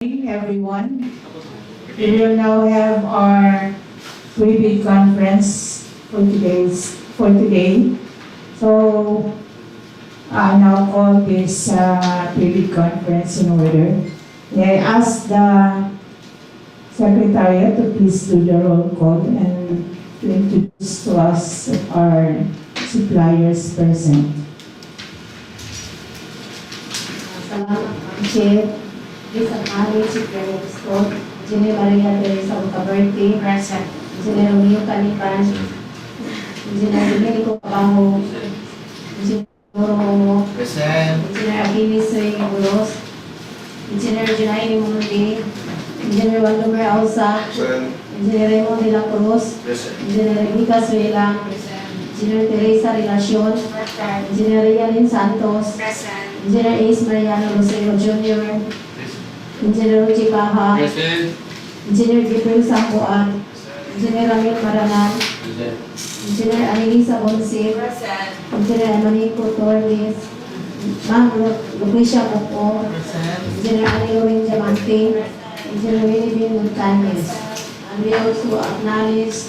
morning, everyone. We will now have our pre-bid conference for today. So, I now call this pre-bid conference in order. May I ask the Secretariat to please do the roll call and to introduce to us our suppliers present. Salamat, Chair. Isang Ari, Chief Director, Engineer Maria Teresa Bucaberti, Engineer Romeo Canipan, Engineer Domenico Cabango, Engineer Romo, Engineer Aquiles Seguros, Engineer Junaini Mundi, Engineer Waldomer Ausa, Engineer Raymond de la Cruz, Engineer Rebecca Suela, Engineer Teresa Relacion, Engineer Rialin Santos, Engineer Ace Mariano Rosero Jr., Engineer Ruchi Baha, Engineer Gabriel Sambuan, Engineer Ramil Maranan, Engineer Anelisa Bonse, Engineer Emanico Torres, Ma'am Lucrecia Moco, Engineer Anilo Benjamante, Engineer Winnie Montañez. And we also acknowledge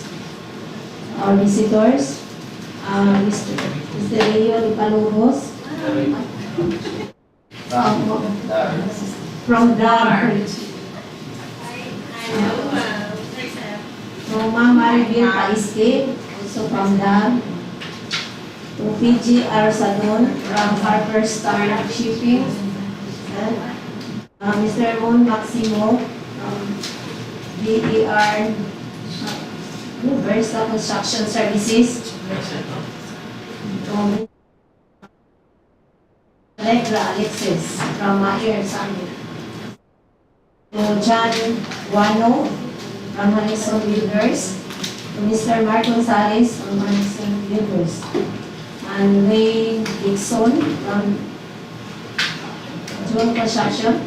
our visitors, Mr. Leo de Palomos, from Dar, from Ma'am Maribel Paiste, also from Dar, to PGR Sadon from Harper Star Shipping, and Mr. Mon Maximo from DPR Versa Construction Services, from Allegra Alexis from Mayer Sunday, to John Guano from Harrison Builders, to Mr. Mark Gonzalez from Harrison Builders, and Ray Dixon from John Construction.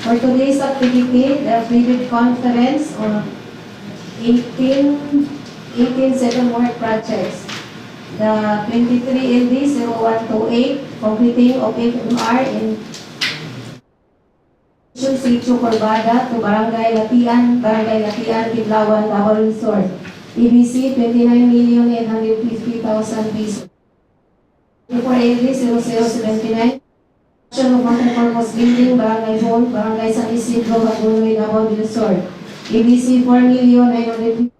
For today's activity, the pre-bid conference on 18 second work projects. The 23 LD 0128 completing of FMR in Sitio Curvada to Barangay Lati-an, Kiblawan, Davao del Sur. EBC 29,850,000 pesos. For LD 0079 construction of multi-purpose building, Barangay Hall, Barangay San Isidro, Hagonoy, Davao del Sur. EBC 4,950,000.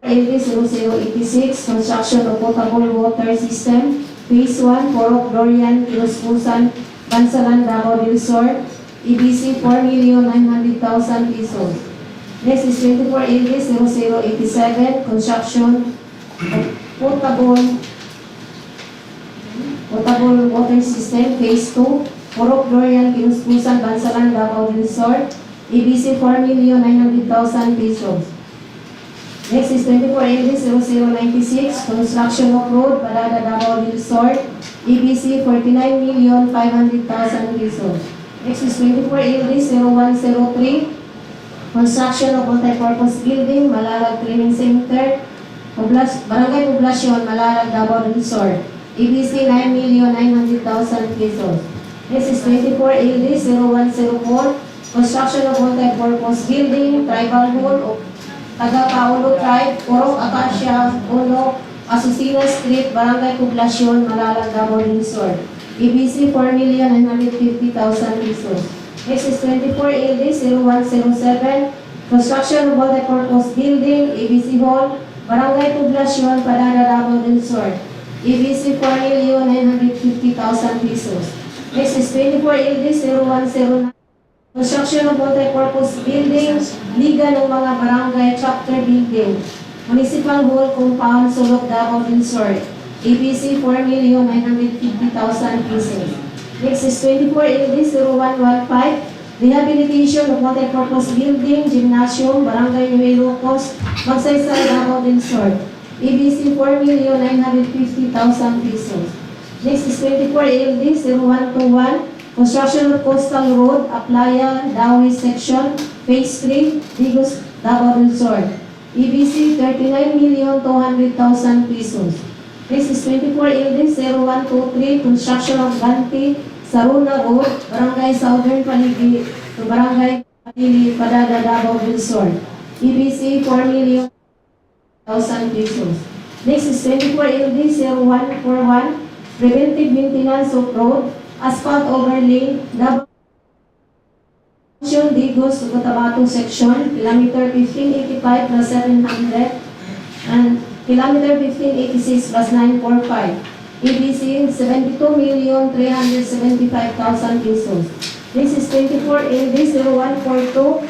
LD 0086 construction of potable water system, Phase 1, Purok, Durian, Kinuskusan, Bansalan, Davao del Sur. EBC 4,900,000 pesos. Next is 24 LD 0087 construction of potable water system, Phase 2, Purok, Durian, Kinuskusan, Bansalan, Davao del Sur. EBC 4,900,000 pesos. Next is 24 LD 0096 construction of road, Padada, Davao del Sur. EBC 49,500,000 pesos. Next is 24 LD 0103 construction of multi-purpose building, Malalag Training Center, Barangay Poblacion, Malalag, Davao del Sur. EBC 9,900,000 pesos. Next is 24 LD 0104 construction of multi-purpose building, Tribal Hall of Tagakaolo Tribe, Purok, Acacia, Asucena Street, Barangay Poblacion, Malalag, Davao del Sur. EBC 4,950,000 pesos. Next is 24 LD 0107 construction of multi-purpose building, EBC Hall, Barangay Poblacion, Padada, Davao del Sur. EBC 4,950,000 pesos. Next is 24 LD 0109 construction of multi-purpose building, Liga ng mga Barangay Chapter Building, Municipal Hall Compound, Sulok, Davao del Sur. EBC 4,950,000 pesos. Next is 24 LD 0115 rehabilitation of multi-purpose building, Gymnasium, Barangay Nuelocos, Magsaysay, Davao del Sur. EBC 4,950,000 pesos. Next is 24 LD 0121 construction of Coastal Road, Aplaya, Dawi Section, Phase 3, Digos, Davao del Sur. EBC 39,200,000 pesos. Next is 24 LD 0123, construction of Ganti, Saruna Road, Barangay Southern Paligi, to Barangay Patili, Padada, Davao del Sur. EBC 4,000,000 pesos. Next is 24 LD 0141, preventive maintenance of road, asphalt overlay, Davao Digos to Cotabato section, kilometer 1585 plus 700, and kilometer 1586 plus 945. EBC 72,375,000 pesos. This is 24 LD 0142,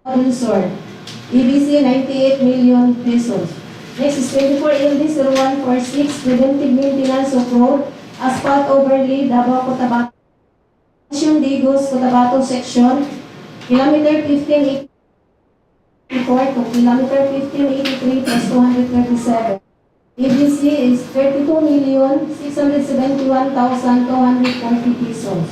Resort. EBC 98 million pesos. Next is 24 LD 0146, preventive maintenance of road, asphalt overlay, Davao Cotabato Digos Cotabato section, kilometer 1584 to kilometer 1583 plus 237. EBC is 32,671,240 pesos.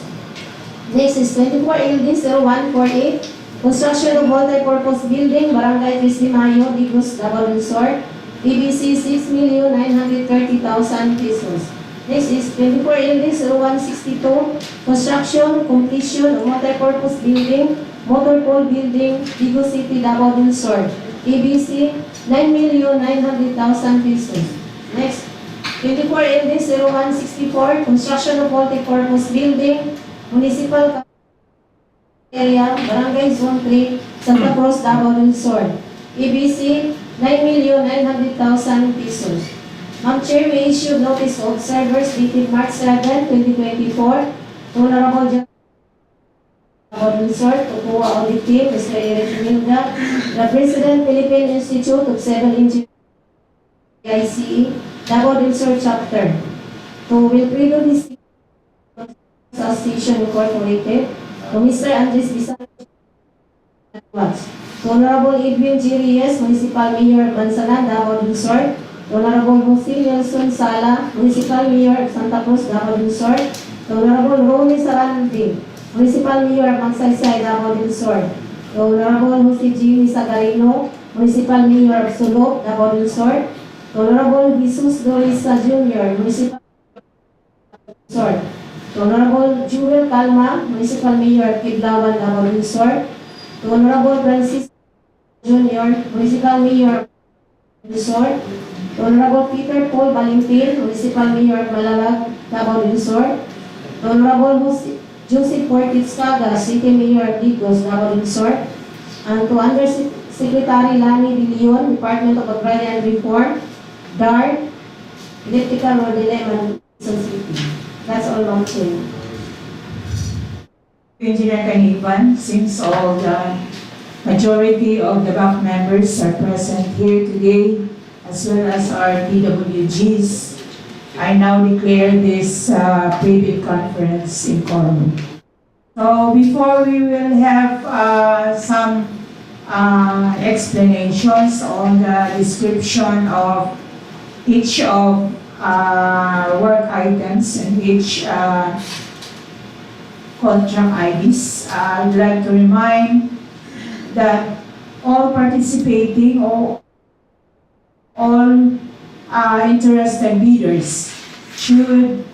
Next is 24 LD 0148, construction of multi-purpose building, Barangay 3 de Mayo, Digos, Davao del Sur. EBC 6,930,000 pesos. Next is 24 LD 0162, construction, completion of multi-purpose building, motor pole building, Digos City, Davao del Sur. EBC 9,900,000 pesos. Next, 24 LD 0164, construction of multi-purpose building, municipal area, Barangay Zone 3, Santa Cruz, Davao del Sur. EBC 9,900,000 pesos. Ma'am Chair, we issued notice of servers dated March 7, 2024. Honorable Davao del Sur, to po audit team, Mr. Eric Milda, the President, Philippine Institute of Civil Engineering, ICE, Davao del Sur Chapter. To Wilfredo District Association Incorporated, to Mr. Andres Bisal, to Honorable Edwin G. Reyes, Municipal Mayor, Bansalan, Davao del Sur, to Honorable Jose Nelson Sala, Municipal Mayor, Santa Cruz, Davao del Sur, to Honorable Romy Saranding, Municipal Mayor, Magsaysay, Davao del Sur, to Honorable Jose Jimmy Sagarino, Municipal Mayor, Sulok, Davao del Sur, to Honorable Jesus Dorisa Jr., Municipal Sur, to Honorable Jewel Calma, Municipal Mayor, Kiblawan, Davao del Sur, to Honorable Francis Jr., Municipal Mayor, del Sur, to Honorable Peter Paul Valentin, Municipal Mayor, Malalag, Davao del Sur, to Honorable Joseph Portitz Caga, City Mayor, Digos, Davao del Sur, and to Undersecretary Lani De Leon, Department of Agrarian Reform, DAR, Electrical Road Dilemma, City. That's all, Ma'am Chair. Engineer Canipan, since all the majority of the BAC members are present here today, as well as our DWGs, I now declare this pre-bid conference in quorum. So before we will have some explanations on the description of each of work items and each contract IDs, I'd like to remind that all participating or all interested bidders should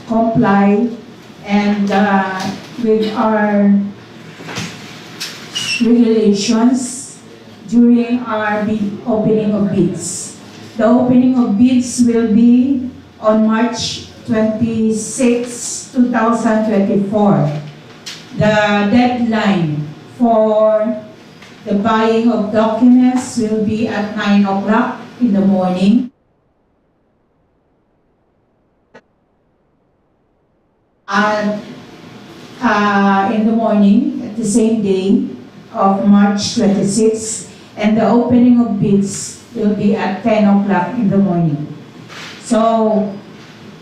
comply and with our regulations during our opening of bids. The opening of bids will be on March 26, 2024. The deadline for the buying of documents will be at 9 o'clock in the morning. And in the morning, at the same day of March 26, and the opening of bids will be at 10 o'clock in the morning. So,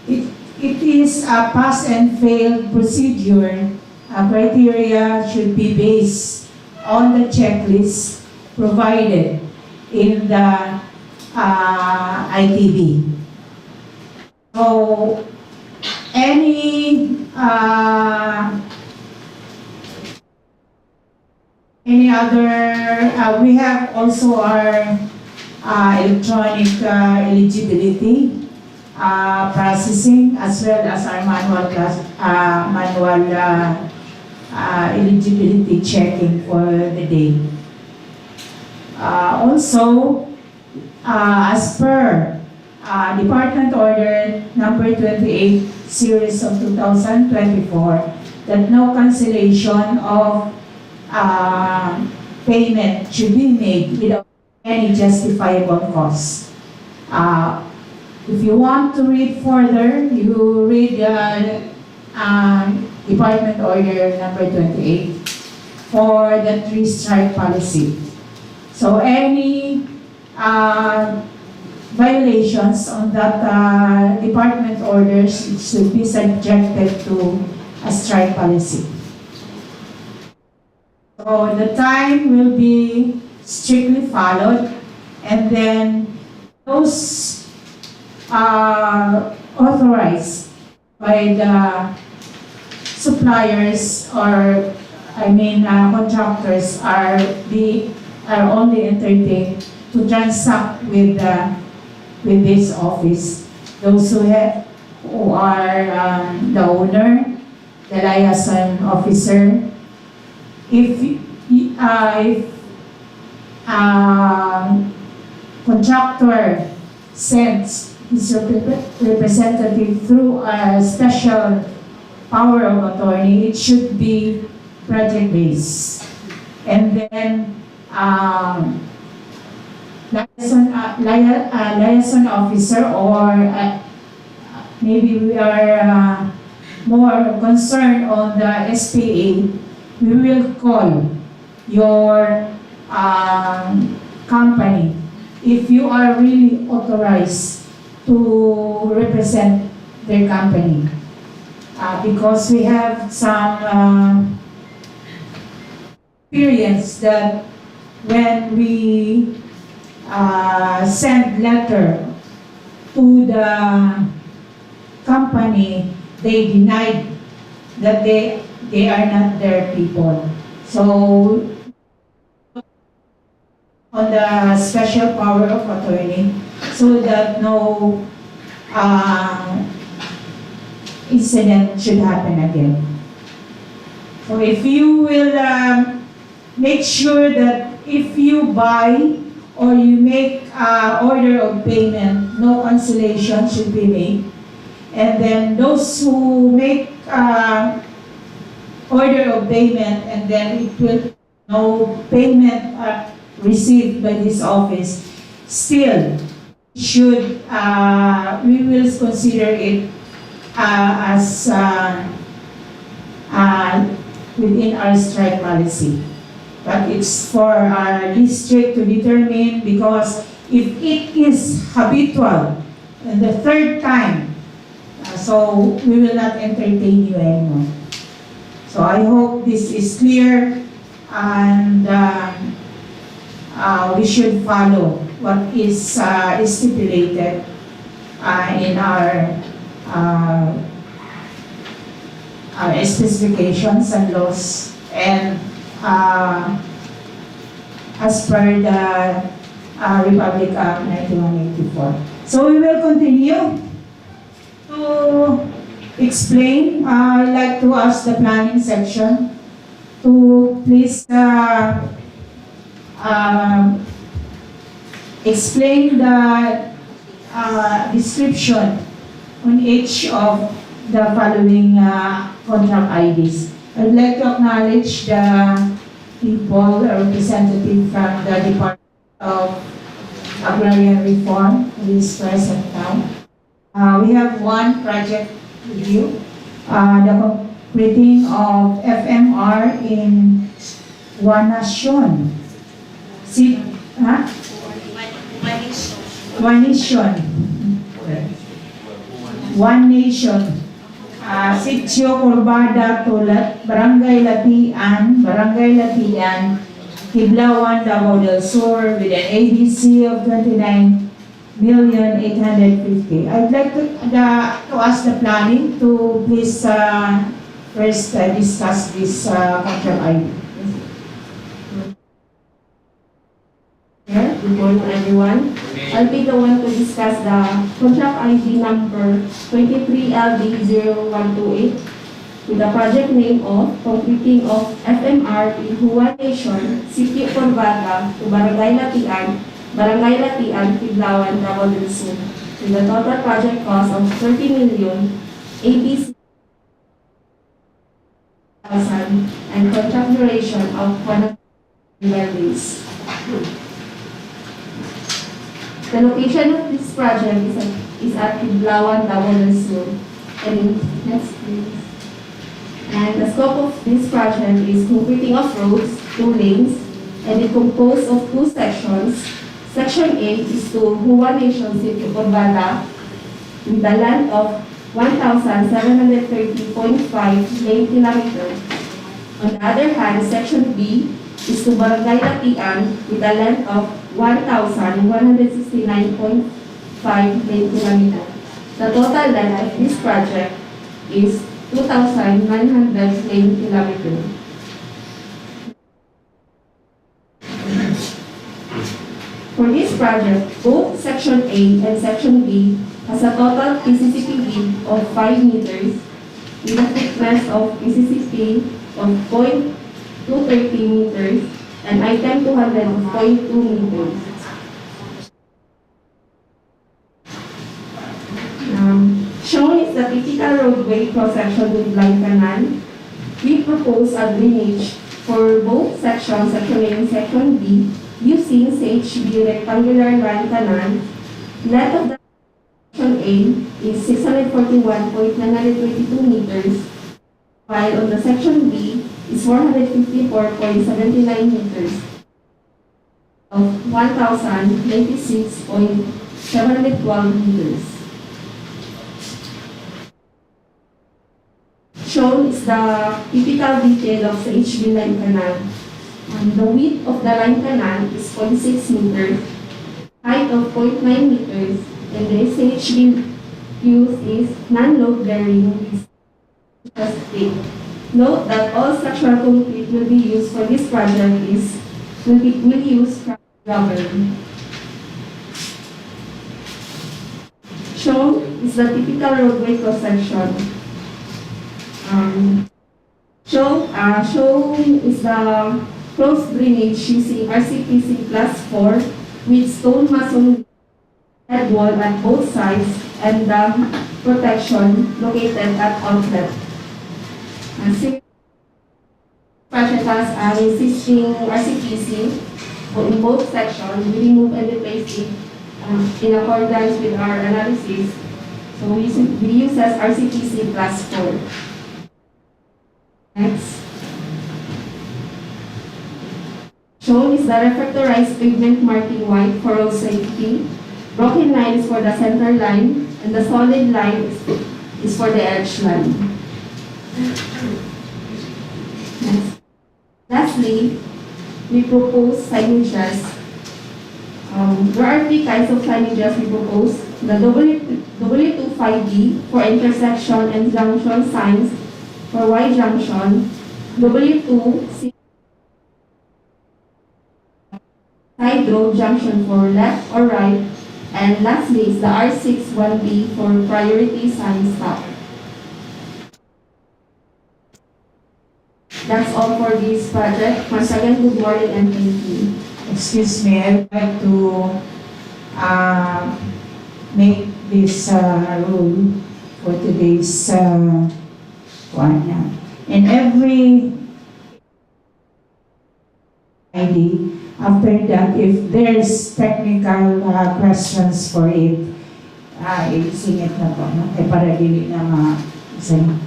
it is a pass and fail procedure. Criteria should be based on the checklist provided in the ITB. So, any other, we have also our electronic eligibility processing, as well as our manual eligibility checking for the day. Also, as per Department Order number 28, series of 2024, that no cancellation of payment should be made without any justifiable cause. If you want to read further, you read Department Order number 28 for the 3-strike policy. So any violations on that department orders should be subjected to a strike policy. So the time will be strictly followed, and then those authorized by the suppliers or contractors are only entertained to transact with this office. Those who are the owner, the liaison officer, if contractor sends his representative through a special power of attorney, it should be project-based. And then liaison officer, or maybe we are more concerned on the SPA, we will call your company if you are really authorized to represent their company. Because we have some experience that when we send letter to the company, they denied that they are not their people. So on the special power of attorney, so that no incident should happen again. So if you will make sure that if you buy or you make order of payment, no cancellation should be made. And then those who make order of payment and then it will no payment received by this office, still should we will consider it as within our strike policy. But it's for our district to determine, because if it is habitual and the third time, so we will not entertain you anymore. So I hope this is clear, and we should follow what is stipulated in our specifications and laws, and as per the Republic Act 1984. So we will continue to explain. I'd like to ask the planning section to please explain the description on each of the following contract IDs. I'd like to acknowledge the people, representative from the Department of Agrarian Reform who is present now. We have one project review, the completing of FMR in Juanation. Juanation. Sitio, Curvada to Barangay Lati-an, Kiblawan, Davao del Sur, with an ADC of 29,850,000. I'd like to ask the planning to please first discuss this contract item. Good Good morning, everyone. I'll be the one to discuss the contract ID number 23LD0128 with the project name of completing of FMR in Juanation, Sitio Curvada to Barangay Lati-an, Kiblawan, Davao del Sur, with a total project cost of 30 million ABC and contract duration of 112 days. The location of this project is at Kiblawan, Davao del Sur. And next, please. And the scope of this project is completing of roads, 2 lanes, and it composed of 2 sections. Section A is to Juanation, Sitio Curvada, with a length of 1,730.5 lane kilometers. On the other hand, Section B is to Barangay Lati-an with a length of 1,169.5 lane kilometers. The total length of this project is 2,900 lane kilometers. For this project, both Section A and Section B has a total PCCP width of 5 meters with a thickness of PCCP of 0.230 meters and item 200 of 0.2 meters. Shown is the typical roadway cross-section with line canal. We propose a drainage for both sections, Section A and Section B, using CHB rectangular line canal. Length of the Section A is 641.922 meters, while on the Section B is 454.79 meters of 1,096.712 meters. Shown is the typical detail of the HB line canal. The width of the line canal is 0.6 meters, height of 0.9 meters, and the SHB used is non-load bearing with stick. Note that all structural concrete will be used for this project will use rubber. Shown is the typical roadway cross-section. Shown is the closed drainage using RCPC +4 with stone mason head wall at both sides and dam protection located at outlet. Project has an existing RCPC in both sections. We remove and replace it in accordance with our analysis. So we use as RCPC +4. Next. Shown is the refractorized pavement marking white for road safety. Broken line is for the center line, and the solid line is for the edge line. Next. Lastly, we propose signages. There are 3 kinds of signages we propose. The W25D for intersection and junction signs for Y junction, W2C side road junction for left or right, and lastly is the R61B for priority sign stop. That's all for this project. Once again, good morning and thank you. Excuse me, I would like to make this rule for today's one. In every ID, after that, if there's technical questions for it, isingit na po, no? Para dili na ma-isang.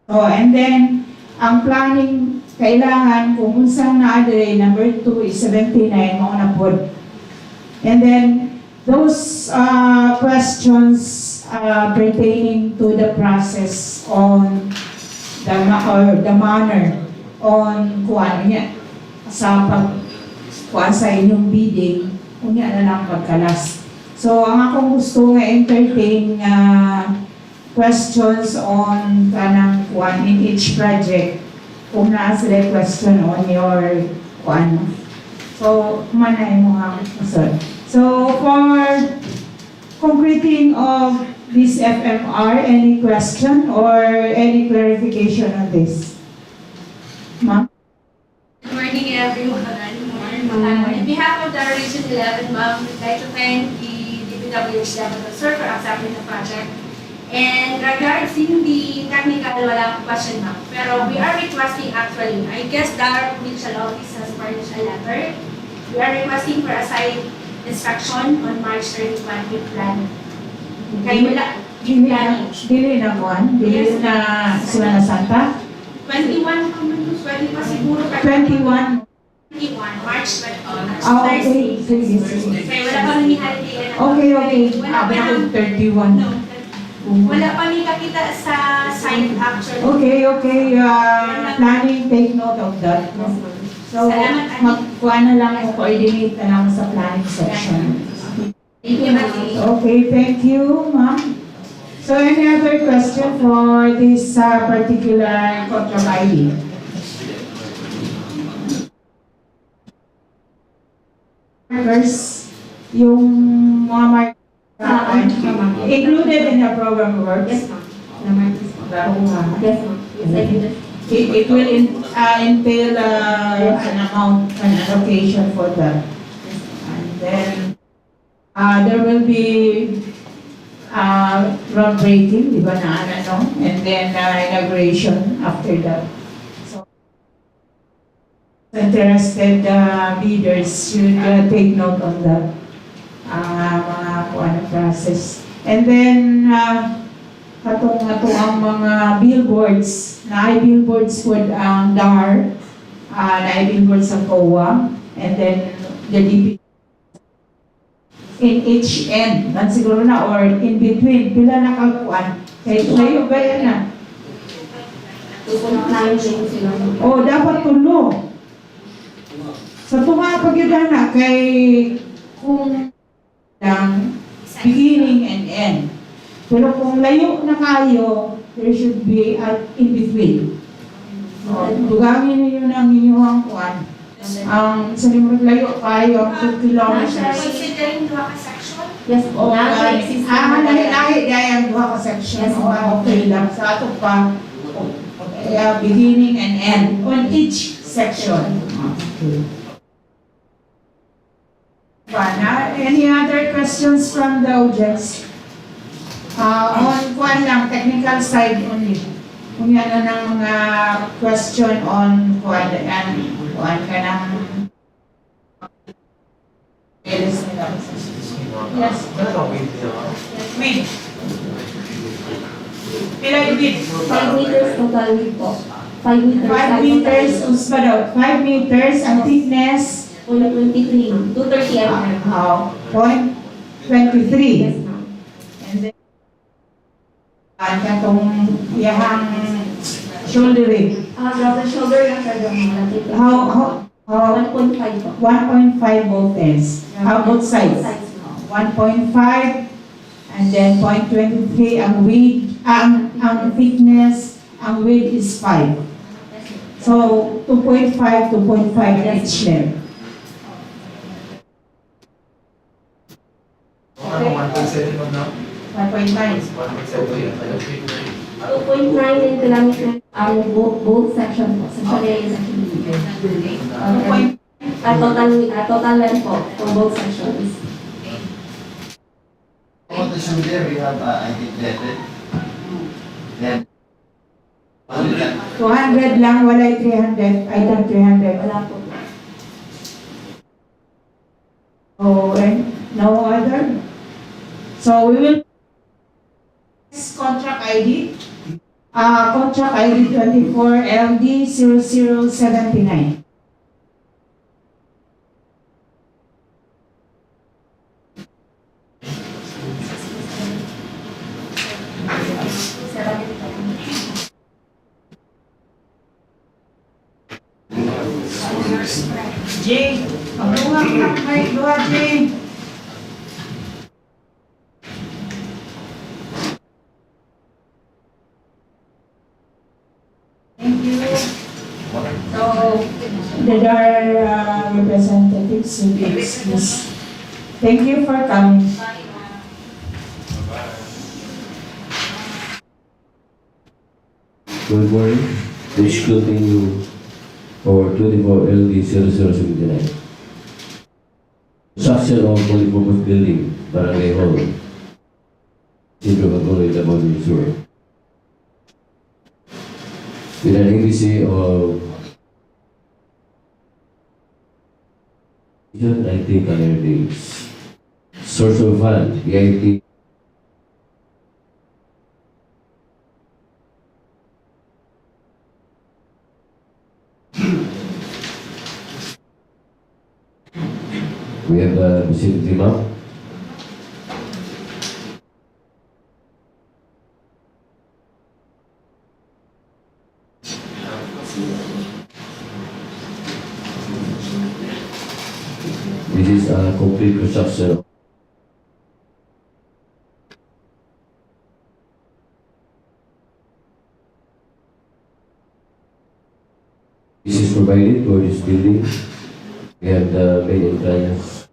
So, and then, ang planning, kailangan, kung unsang na-adre, number 2 is 79, mauna po. And then, those questions pertaining to the process on the manner on kuwan niya sa pagkuha sa inyong bidding, kunya na lang pagkalas. So, ang akong gusto nga entertain questions on kanang kuwan in each project. Kung naa sila question on your kuwan. So, manay mo nga, sir. So for concreting of this FMR, any question or any clarification on this? Ma'am? Good morning, everyone. On behalf of the Region 11, ma'am, we'd like to thank the DPWH Davao del Sur for accepting the project. And regarding the technical, wala akong question, ma'am. Pero we are requesting actually, I guess the provincial office has furnished a letter. We are requesting for a site inspection on March 31 with planning. Kaya wala, yung planning. Dili na buwan? Dili na sila na Santa? 21, 20 pa siguro. 21. 21, March 21. Okay. Sige. Kaya wala pa ni holiday. Okay. Wala pa Abang ng 31. No. Wala pa ni kakita sa site actually. Okay. Planning, take note of that. So, Salamat, Ate. magkuha na lang o coordinate na lang sa planning section. Thank you, ma'am. Okay, thank you, ma'am. So, any other question for this particular contract ID? Markers, yung mga markers included in the program works? Yes, ma'am. Naman. Yes, ma'am. Yes, I did it. It will entail an amount, an allocation for that. And then there will be groundbreaking, di ba na ano? And then inauguration after that. So interested leaders should take note on that mga process. And then katong ang mga billboards, na ay billboards with DAR, na ay billboards sa COA, and then the DP in each end, man siguro na, or in between, pila na kakuan. Kaya kayo ba yan na? Dapat tulo. Sa tunga pagyudan na, kay kung lang beginning and end. Pero kung layo na kayo, there should be in between. Dugangin niyo ng inyong kuan. Ang sa limang layo kayo, 2 kilometers. Considering dua ka section? Yes, po. Lahi ang duha ka section. Yes, Okay lang. Sa ato pa, beginning and end on each section. Okay. Any other questions from the audience? On kuan lang, technical side only. Kung yan na ng mga question on kuan ka ng Yes. Wait. Pila ibig? 5 meters total width po. 5 meters. 5 meters, uspa daw. 5 meters, ang thickness? 23. 230 mm. Point 23. Yes, ma'am. And then, katong yahang shouldering. Grab the shoulder lang sa mga How 1.5 po. 1.5 both ends. Both sides. 1.5 and then 0.23 ang width, ang thickness, ang width is 5. So 2.5 each length. Okay. 1.9. 2.9 in kilometers ang both section po. Section A and section B. Total length po for both sections. On the shoulder, we have, I think, then 200 lang, walay 300. I think 300. Wala po. Oh, and no other? So we will contract ID. Contract ID 24 LD 0079. Jay, pagluwag na kay Luwag, Jay. Thank you. So, the DAR representatives will be excused. Thank you for coming. Bye, ma'am. Good morning. Please continue for 24 LD 0079. Construction of multipurpose building, Barangay Hall, Isidro, Hagonoy, Davao del Sur. With an ABC of 90 calendar days. Source of fund, VIP. We have the facility map. This is a complete construction. This is provided for this building. We have the main entrance.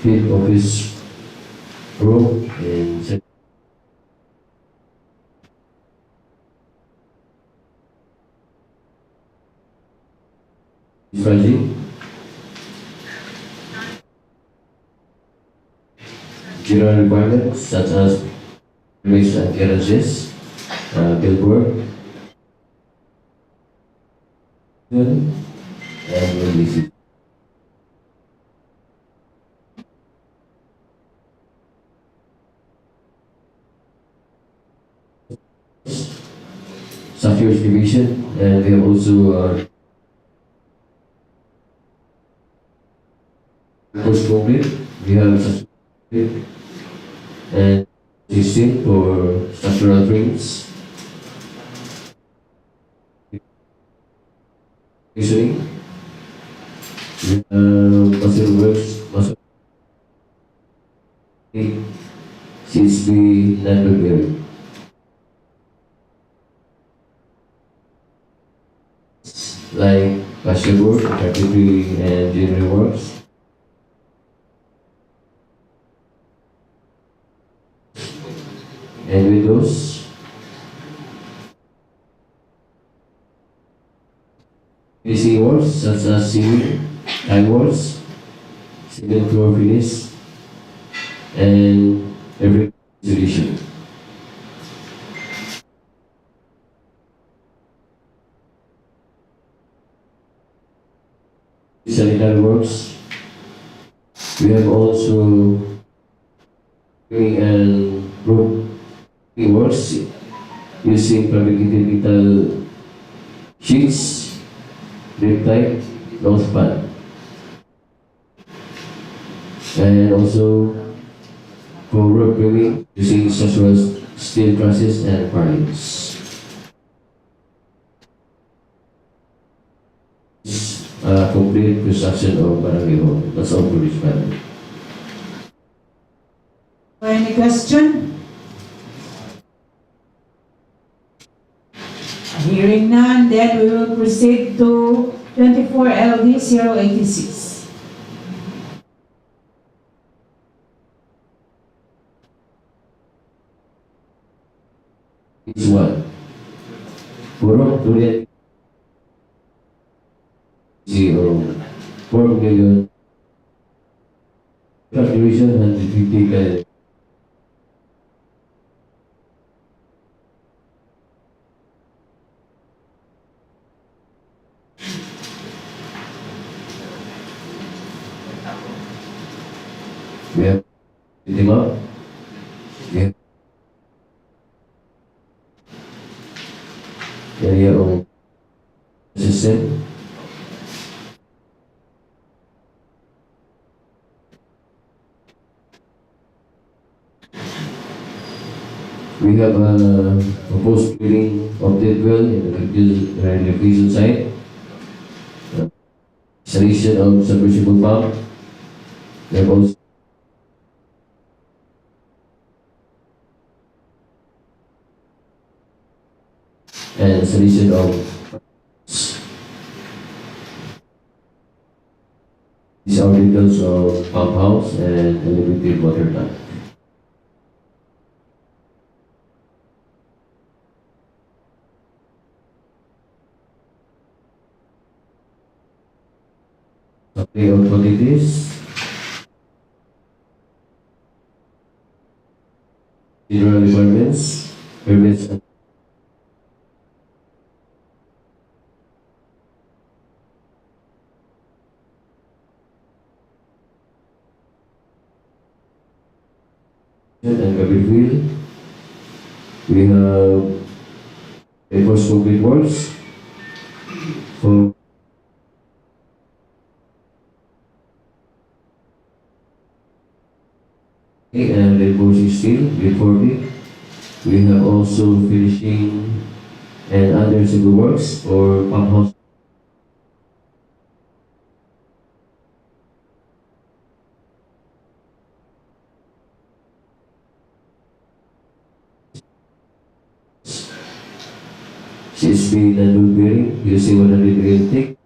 Field office room and Brgy. General requirements such as permits and garages, billboard, and release. Security division, and we have also post complete. We have and system for structural frames, usually muscle works, muscle since we not prepared. Like basketball, carpentry, and general works. And windows. Finishing works such as ceiling, tile walls, cement floor finish, and every insulation. Sanitary works. We have also doing and roof works using fabricated metal sheets, drip type, nose pad, and also for rope framing using structural steel trusses and purlins. Complete construction of Barangay Hall. That's all for this matter. Any question? Hearing none, then we will proceed to 24 LD 086. It's one. Purok, Durian, 4 million. Calculation 150 ka. We have lima. We have area of system. We have a proposed drilling of the well in the relocation site. Installation of submersible pump. We have also installation of these are details of pump house and elevated water tank. Supply of quantities, general requirements, permits and cabin field. We have reinforced concrete walls for and reinforcing steel with 40. We have also finishing and other civil works or pump house. CSP and bearing using 100 intake,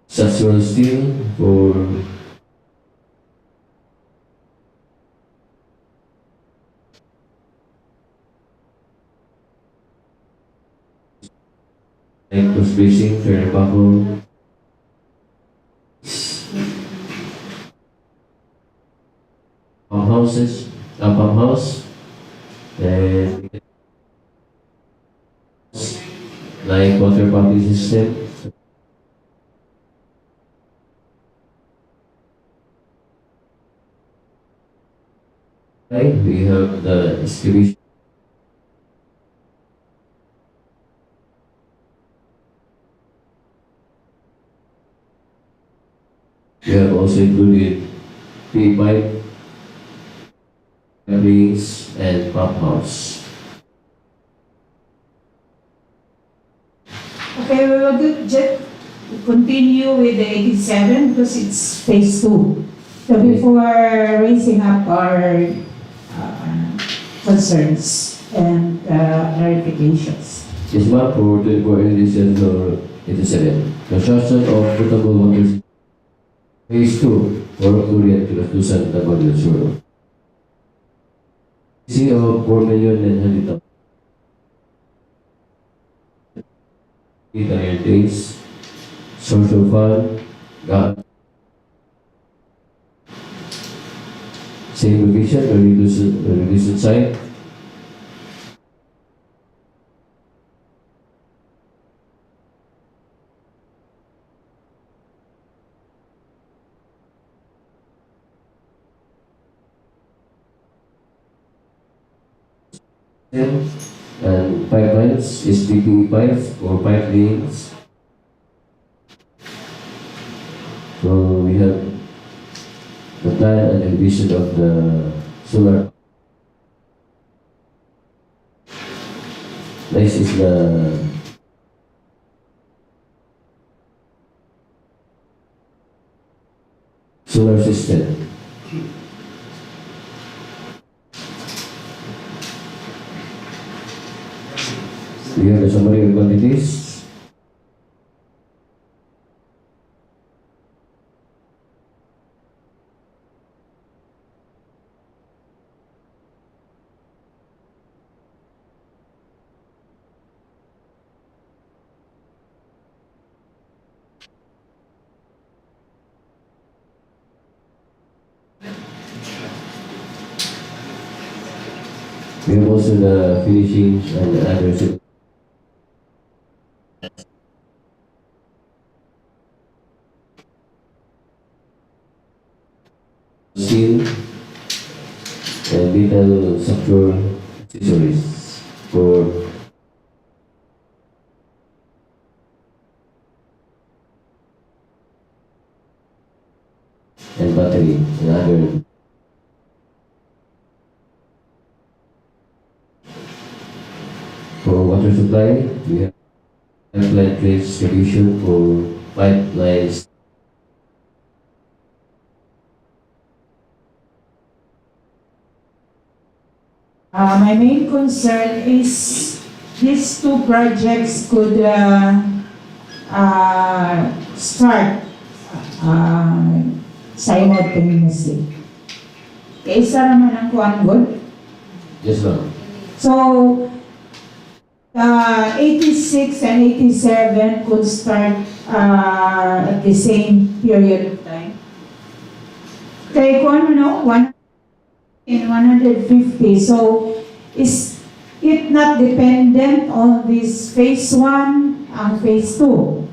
structural steel for cross bracing, turn buckle, pump house, and like water pumping system. Right, we have the excavation. We have also included pipe, rings, and pump house. Okay, we will just continue with the 87 because it's phase 2. So before raising up our concerns and clarifications. Yes, ma'am, for 24 edition or 87. Construction of potable water system. Phase 2, Purok, Durian, Kinuskusan, Davao del Sur. CC of 4,900,000. 800 days. Source of fund, got same location, reduced site. And pipelines is DPE pipes or pipe lanes. So we have the plan and elevation of the solar. Next is the solar system. We have the summary of quantities. We have also the finishings and the other steel and metal structural accessories for and battery and other. For water supply, we have pipeline trace solution for pipelines. My main concern is these two projects could start simultaneously. Kaya isa naman ang kuanggol. Yes, ma'am. So, 86 and 87 could start at the same period of time. Kaya kung ano, 100 and 150. So, is it not dependent on this phase 1 and phase 2?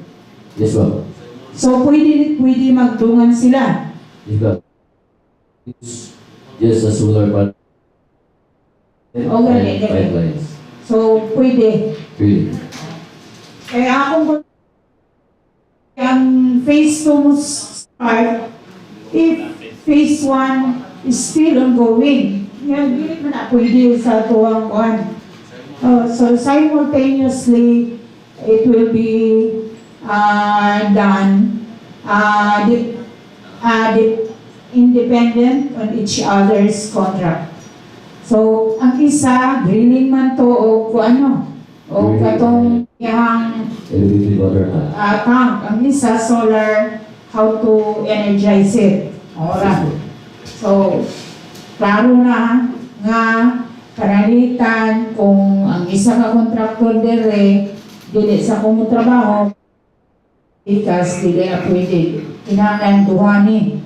Yes, ma'am. So, pwede magdungan sila. Yes, ma'am. It's just a solar panel. Okay. And pipelines. So, pwede. Really? Kaya akong ang phase 2 mo start, if phase 1 is still ongoing, yan, hindi mo na pwede sa tuwang one. So simultaneously, it will be done independent on each other's contract. So, ang isa, drilling man to o kung ano, o katong yung Every water tank. tank. Ang isa, solar, how to energize it. Ora. So, klaro na nga karalitan kung ang isa ka contractor dire, dili sa kung trabaho, because dili na pwede. Kinahanglan duhani.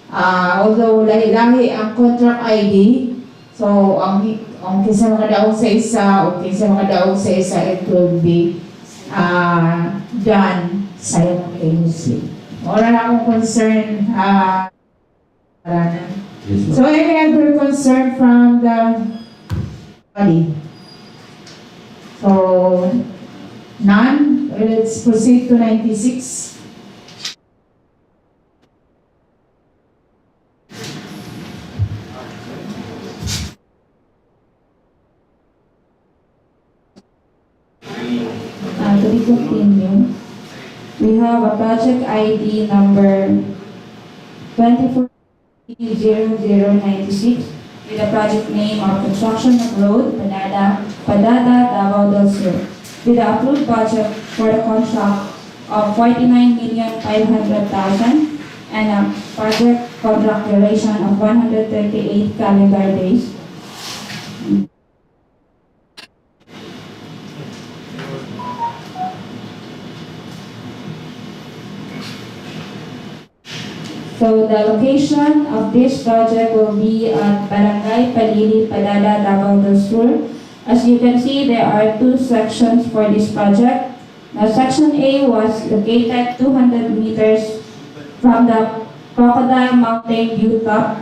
Although lahi-lahi ang contract ID, so ang kinsa makadaog sa isa o kinsa makadaog sa isa, it will be done simultaneously. Wala na akong concern. Yes, ma'am. So any other concern from the body? So none. Let's proceed to 96. To be continued, we have a project ID number 240096 with a project name of construction of road Padada, Davao del Sur, with the approved budget for the contract of 49,500,000 and a project contract duration of 138 calendar days. So the location of this project will be at Barangay Padada, Davao del Sur. As you can see, there are two sections for this project. Now, section A was located 200 meters from the Crocodile Mountain view top,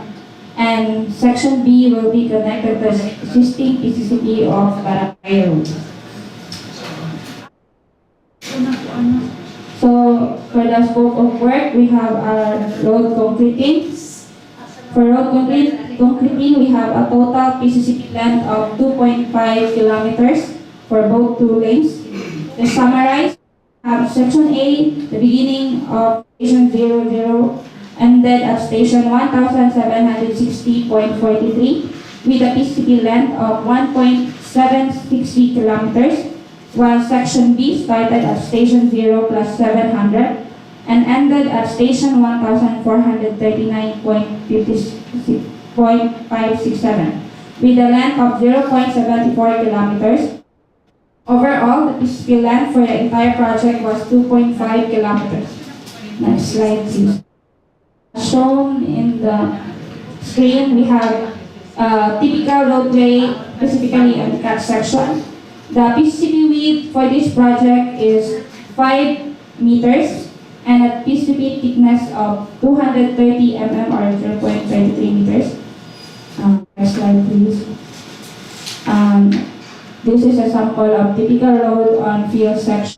and section B will be connected to the existing PCCP of Barangay Road. So, for the scope of work, we have our road concreting. For road concreting, we have a total PCCP length of 2.5 kilometers for both two lanes. To summarize, we have section A, the beginning of station 00, ended at station 1760.43 with a PCCP length of 1.763 kilometers. While section B started at station 0 plus 700 and ended at station 1439.567 with a length of 0.74 kilometers. Overall, the PCP length for the entire project was 2.5 kilometers. Next slide, please. Shown in the screen, we have a typical roadway, specifically on the cut section. The PCP width for this project is 5 meters and a PCP thickness of 230 mm or 0.23 meters. Next slide, please. This is a sample of typical road on field section.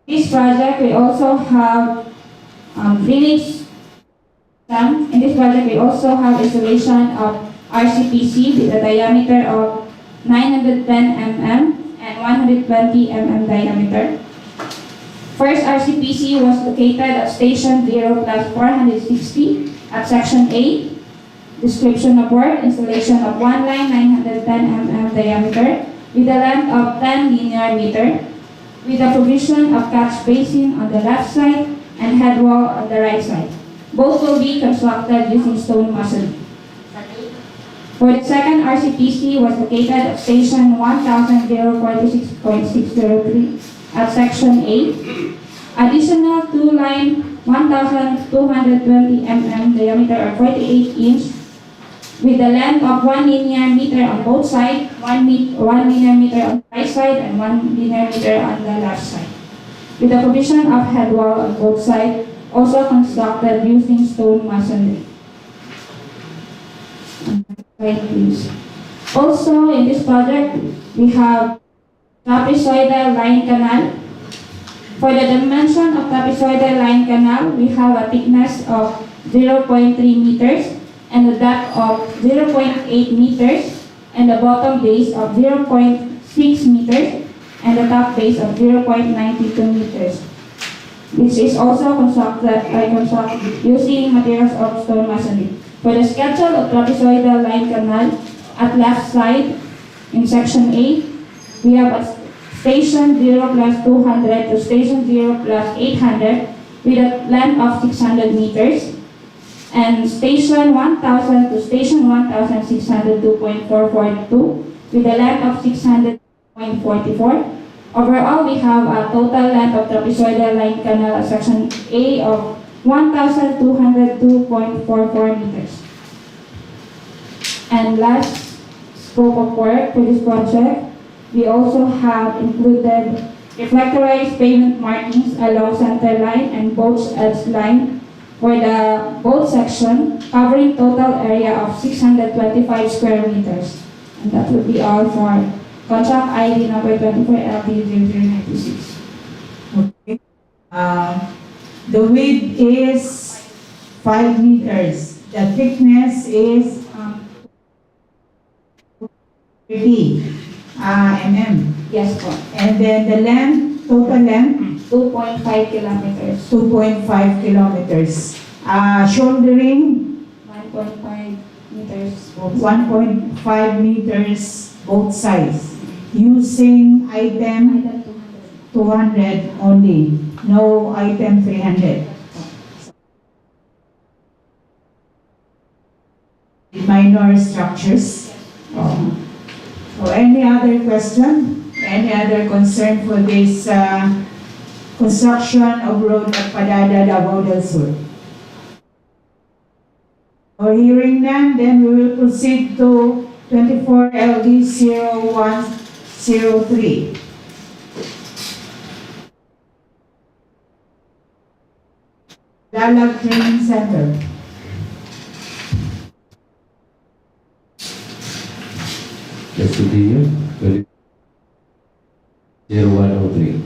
This project, we also have drainage system. In this project, we also have installation of RCPC with a diameter of 910 mm and 120 mm diameter. First RCPC was located at station 0 plus 460 at section A. Description of work, installation of one line 910 mm diameter with a length of 10 linear meter, with the provision of catch basin on the left side and head wall on the right side. Both will be constructed using stone masonry. For the second RCPC was located at station 1046.603 at section 8. Additional two-line 1,220 mm diameter or 48 inch with the length of 1 linear meter on both sides, 1 linear meter on the right side and 1 linear meter on the left side. With the provision of head wall on both sides, also constructed using stone masonry. Right, please. Also, in this project, we have trapezoidal line canal. For the dimension of trapezoidal line canal, we have a thickness of 0.3 meters and a depth of 0.8 meters and a bottom base of 0.6 meters and a top base of 0.92 meters, which is also constructed using materials of stone masonry. For the schedule of trapezoidal line canal at left side in section 8, we have a station 0 plus 200 to station 0 plus 800 with a length of 600 meters, and station 1000 to station 1602.442 with a length of 600.44. Overall, we have a total length of trapezoidal line canal at section A of 1,202.44 meters. And last scope of work for this project, we also have included reflectorized pavement markings along center line and both edge line for the both section, covering total area of 625 square meters. And that would be all for contract ID number 24LD0096. Okay. The width is 5 meters. The thickness is 30 mm. Yes po. And then the length, total length, 2.5 kilometers. 2.5 kilometers. Shouldering, 1.5 meters. 1.5 meters both sides. Using item Item 200 only, no item 300. Minor structures. So any other question? Any other concern for this construction of road at Padada, Davao del Sur? For hearing none, then we will proceed to 24 LD 0103. Malalag Training Center. Let's continue. 0103.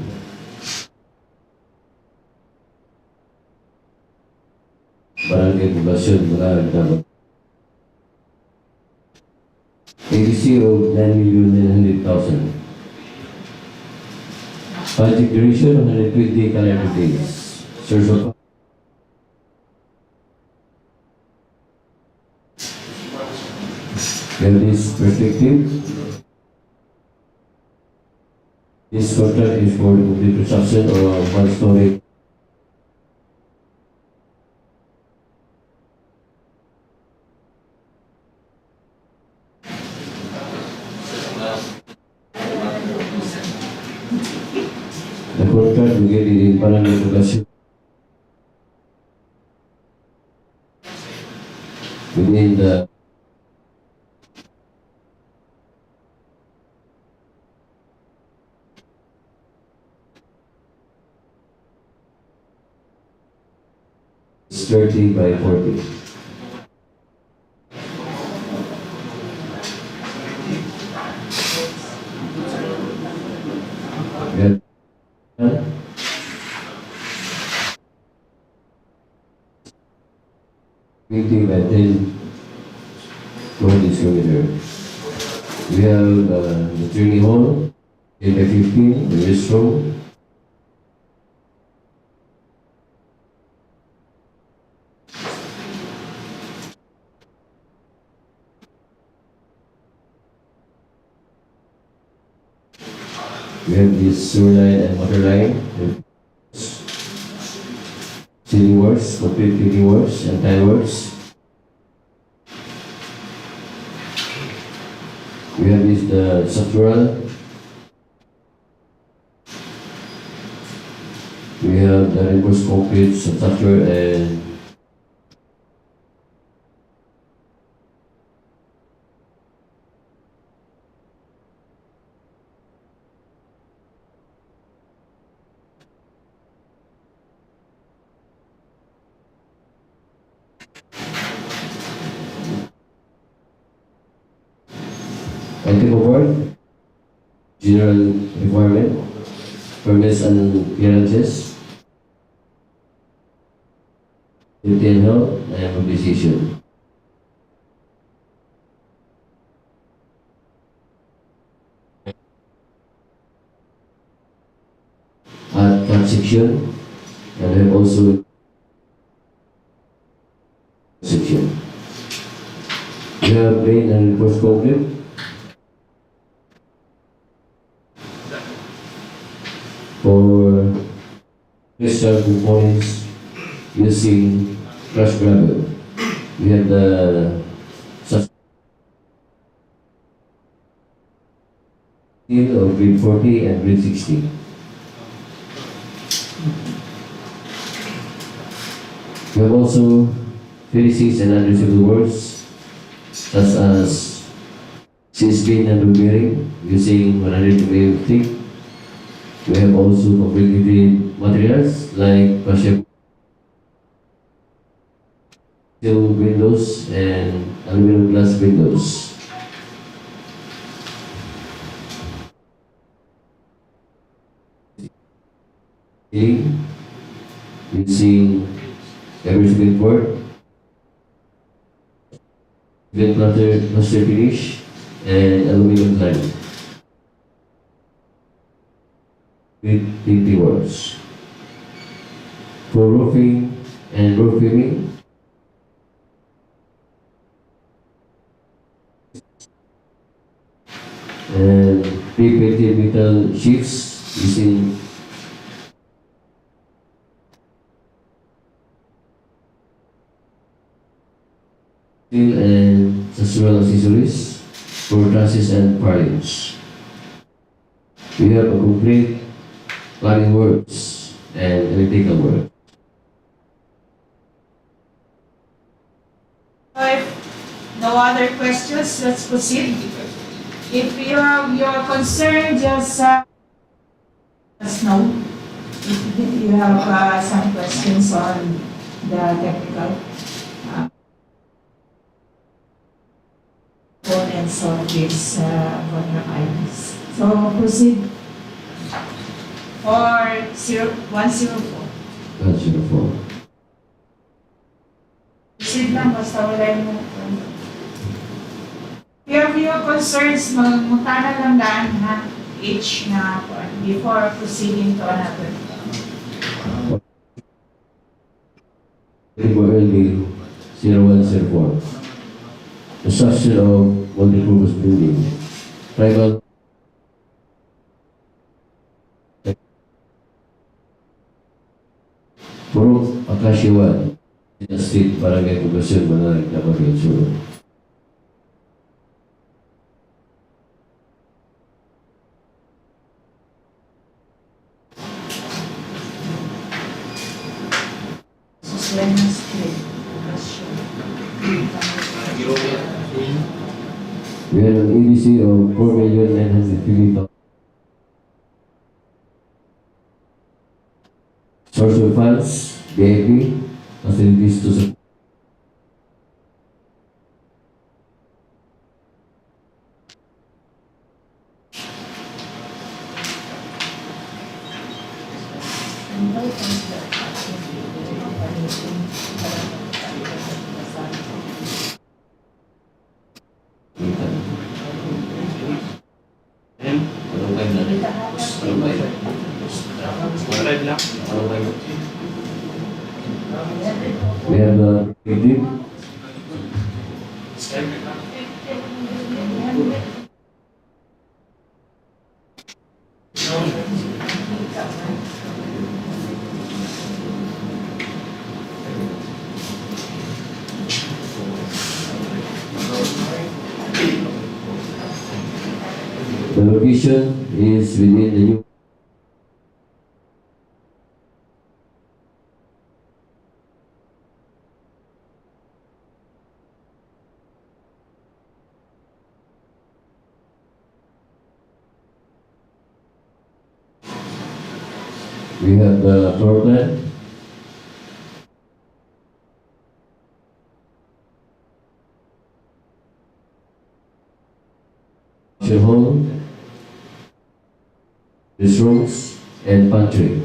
Barangay Poblacion, Malalag, Davao. ADC of 9,900,000. Project duration of 120 calendar days. Source of this perspective, this contract is for the complete construction of one story. The contract located in Barangay Poblacion within the It's 30 by 40. Good. 20 by 10 20 square. We have the training hall, 10 by 15, the restroom. We have this sewer line and water line. City works, complete city works, and tile works. We have this the structural. We have the reinforced concrete structure and item over general requirement, permits and clearances, retail health, and mobilization. At cut section, and then also section. We have main and reinforced concrete. For crystal components using crushed gravel. We have the steel of grade 40 and grade 60. We have also finishings and unreachable works such as CSP and bearing using 100 mm thick. We have also complicated materials like pressure steel windows and aluminum glass windows. Using every spring board, cluster finish, and aluminum cladding with TP works. For roofing and roof framing, and pre-painted metal sheets using steel and structural accessories for trusses and purlins. We have a complete plumbing works and electrical work. If no other questions, let's proceed. If you're concerned, just let us know. If you have some questions on the technical components of this contract items. So proceed for 104. 104. Proceed lang, basta wala yung If you have concerns, magmutana lang daan ha, each na before proceeding to another. Early 0104. Construction of multi-purpose building. Tribal Purok, Acacia 1. Street, Barangay, Poblacion, Malalag, Davao del Sur. Asucena Street, Poblacion. We have an EDC of 4,950,000. Source of funds, BIP, facilities to support. We have a predictive. The location is within the new we have the floor plan. Function hall, restrooms, and pantry.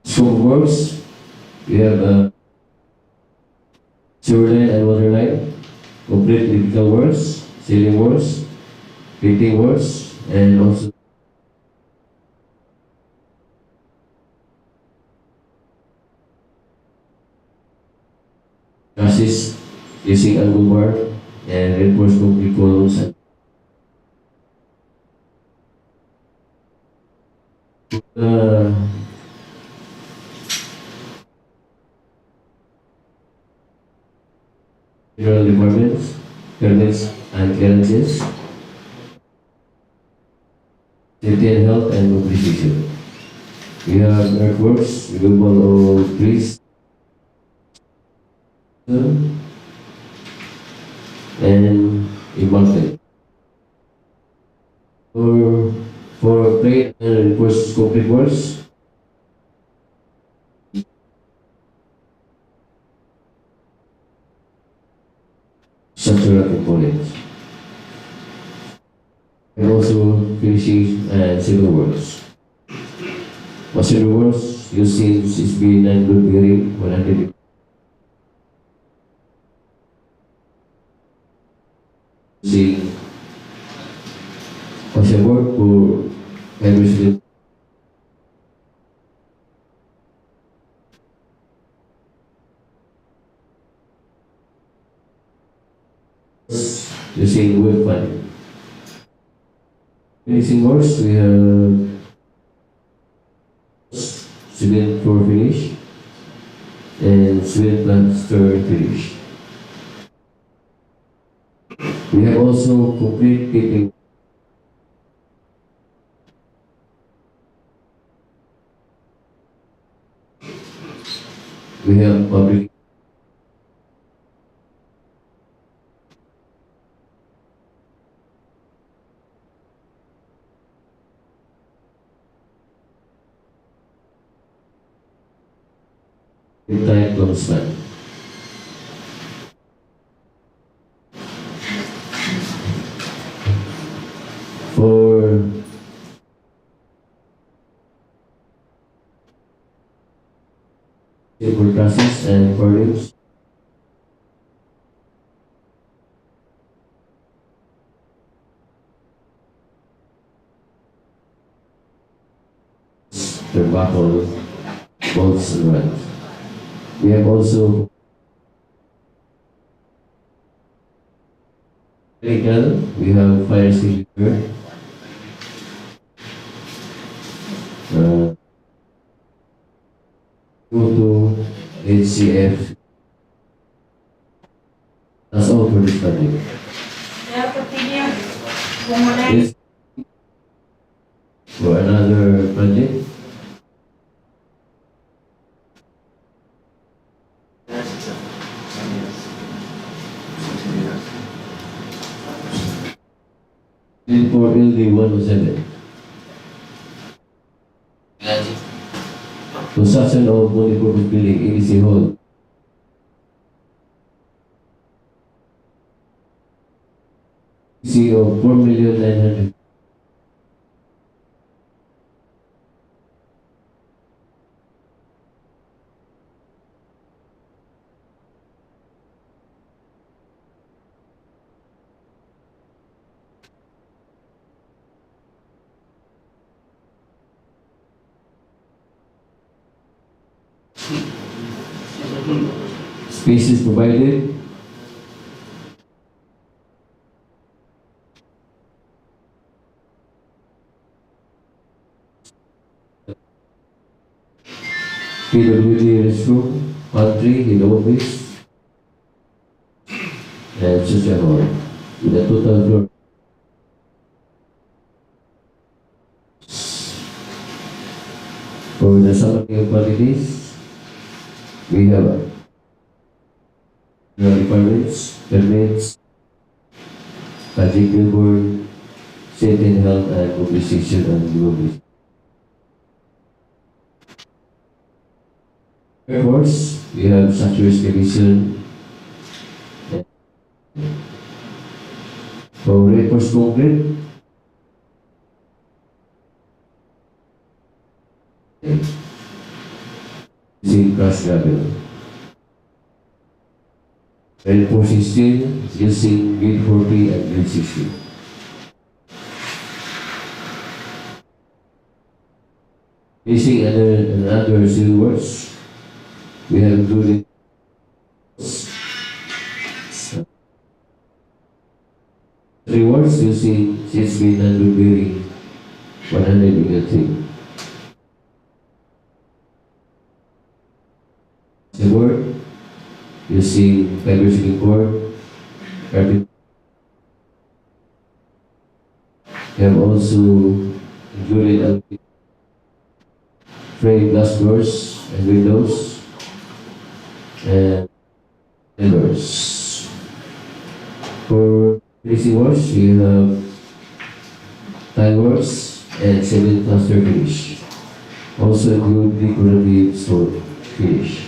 Scope of works, we have a sewer line and water line, complete electrical works, ceiling works, painting works, and also chassis using angle bar and reinforced concrete columns. General requirements, permits and clearances, safety and health and mobilization. We have earthworks, removal of trees, and embankment. For plate and reinforced concrete works, structural components, and also finishing and civil works. Civil works using CSB 9 good bearing 100 using Acacia board for hydrogen using wood planning. Finishing works, we have cement floor finish and cement plaster finish. We have also complete painting. We have public type closed. For table trusses and furniture, tobacco, bolts and rods. We have also legal, we have fire extinguisher, go to HCF. That's all for this project. Yes. For another project. For LD 107. Construction of multi-purpose building, ABC Hall. ABC of 4,900,000. Spaces provided. PWD restroom, pantry in office, and social hall with a total floor. For the summary of quantities, we have requirements, permits, project billboard, safety and health, and mobilization and mobilization. Airports, we have structure excavation. For reinforced concrete, using crushed gravel. Reinforcing steel using grade 40 and grade 60. Using another steel works, we have included rewards using 6 and bearing 100 mm. Board using fiber stripping cord, carpet. We have also included frame glass doors and windows and doors. For finishing works, we have tile works and cement plaster finish. Also include decorative stone finish.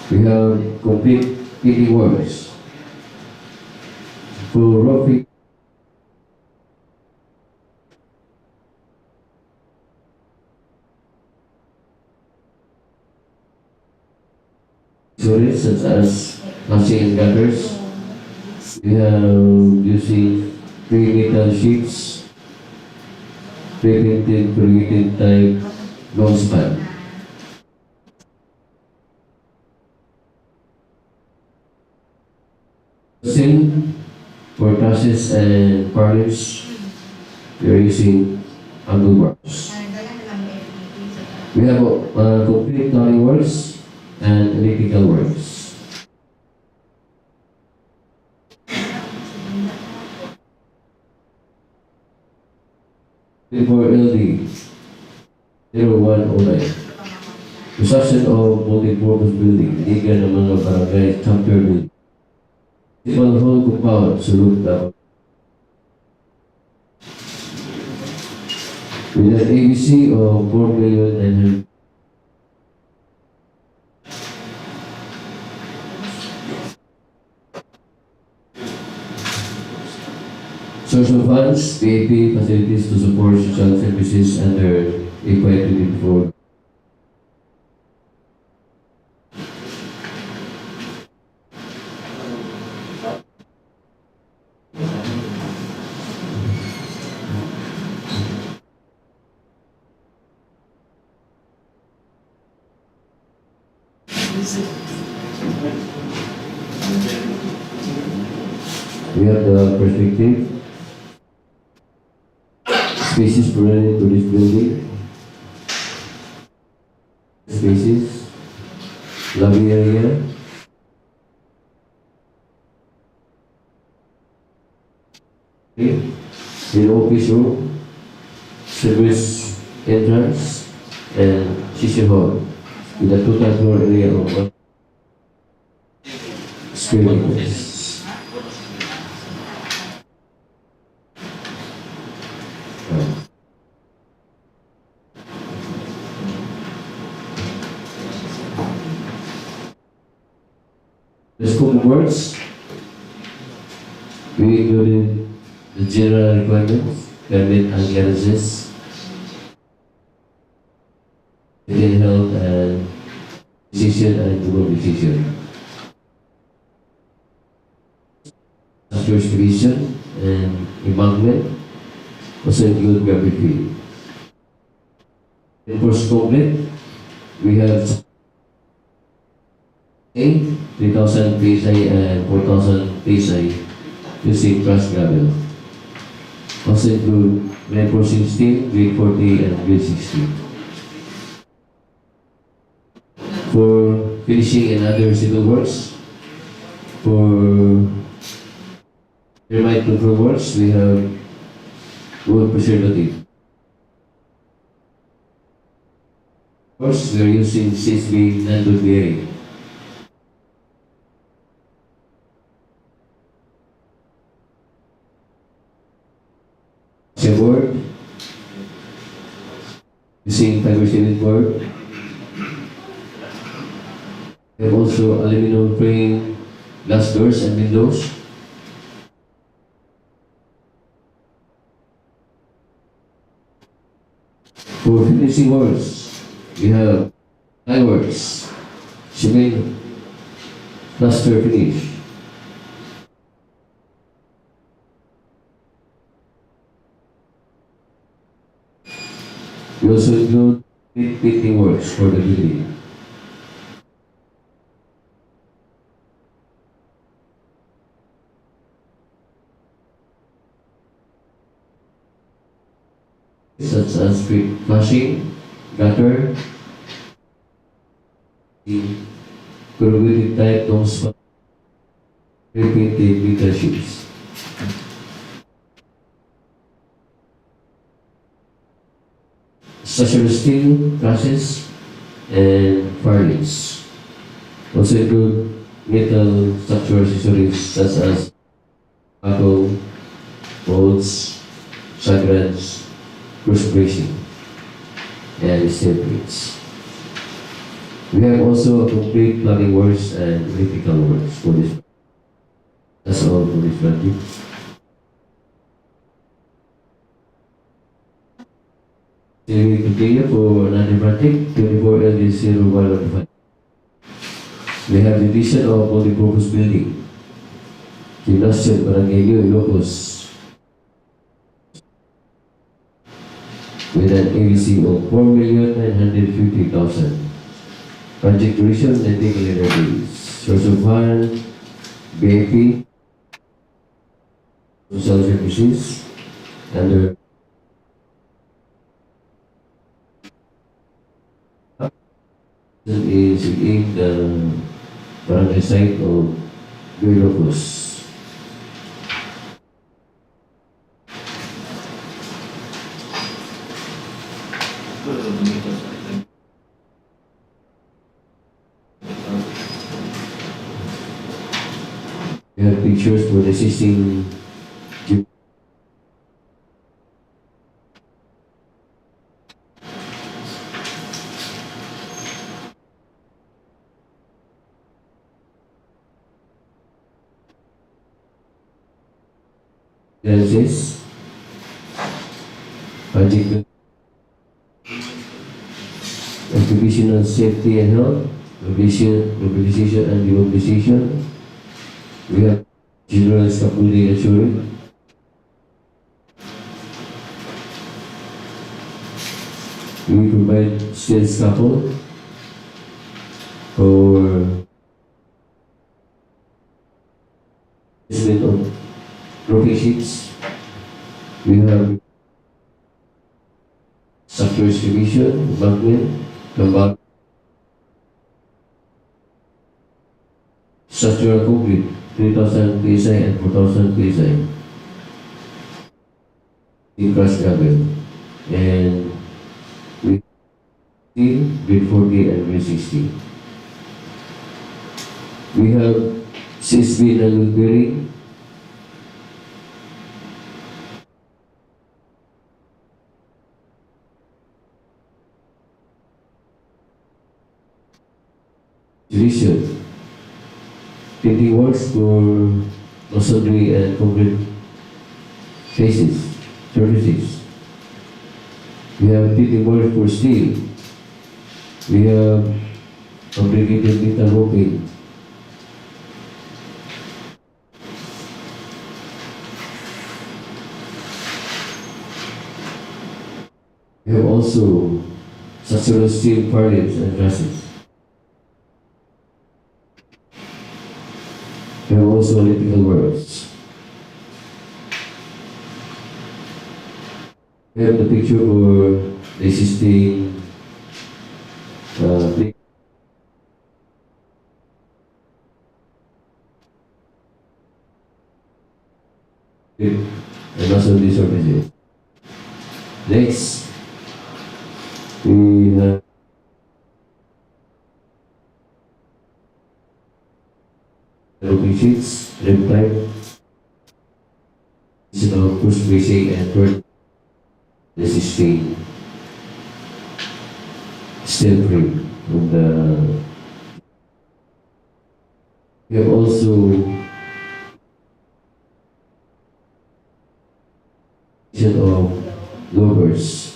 We have complete fitting works. For roofing, such as flashing and gutters. We have using pre-metal sheets, pre-painted, corrugated type, long span. For trusses and corners, we are using angle bars. We have complete plumbing works and electrical works. For LD 0109, construction of multi-purpose building, liga ng mga barangay chapter building. Municipal hall compound, Sur DEO. With an ABC of 4 million and source of funds, PAP facilities to support social services under FY 24. We have the perspective, spaces provided to this building, spaces, lobby area, the office room, service entrance, and session hall with a total floor area of 1 square meters. The scope of works, we included the general requirements, permit and garages, within health and decision and global decision. Structure excavation and embankment, also include garbage field. In first concrete, we have 3,000 PSI and 4,000 PSI using crushed gravel. Also include reinforcing steel, grade 40 and grade 60. For finishing and other civil works, for termite control works, we have wood preservative. Of course, we are using CSB non-wood bearing. Board, using fiber cement board. We have also aluminum frame glass doors and windows. For finishing works, we have tile works, cement, plaster finish. We also include painting works for the building. Such as street flushing, gutter, curved type downspout, repainted meter sheets. Structural steel, trusses, and firings. Also include metal structural accessories such as buckle, bolts, shotguns, cross bracing, and steel plates. We have also a complete plumbing works and electrical works for this. That's all for this project. We continue for another project, 24 LD0115. We have the vision of multi-purpose building. Kinuskusan, Barangay, Ilocos, with an ABC of 4,950,000. Project duration 90 calendar days. Source of fund, BIP, social services, under is in the barangay site of Ilocos. We have pictures for the existing analysis, project occupational safety and health, mobilization and demobilization. We have general scaffolding and shoring. We provide steel scaffold for placement of roofing sheets. We have structural distribution, embankment, compound, structural concrete, 3,000 PSI and 4,000 PSI. In crushed gravel. And we steel, grade 40 and grade 60. We have CSB and bearing. Jurisdiction. Painting works for masonry and concrete faces, surfaces. We have painting works for steel. We have fabricated metal roofing. We have also structural steel purlins and trusses. We have also electrical works. We have the picture for the existing and also disorganization. Next, we have roofing sheets, rim pipe, push bracing and third, this is still free from the. We have also of louvers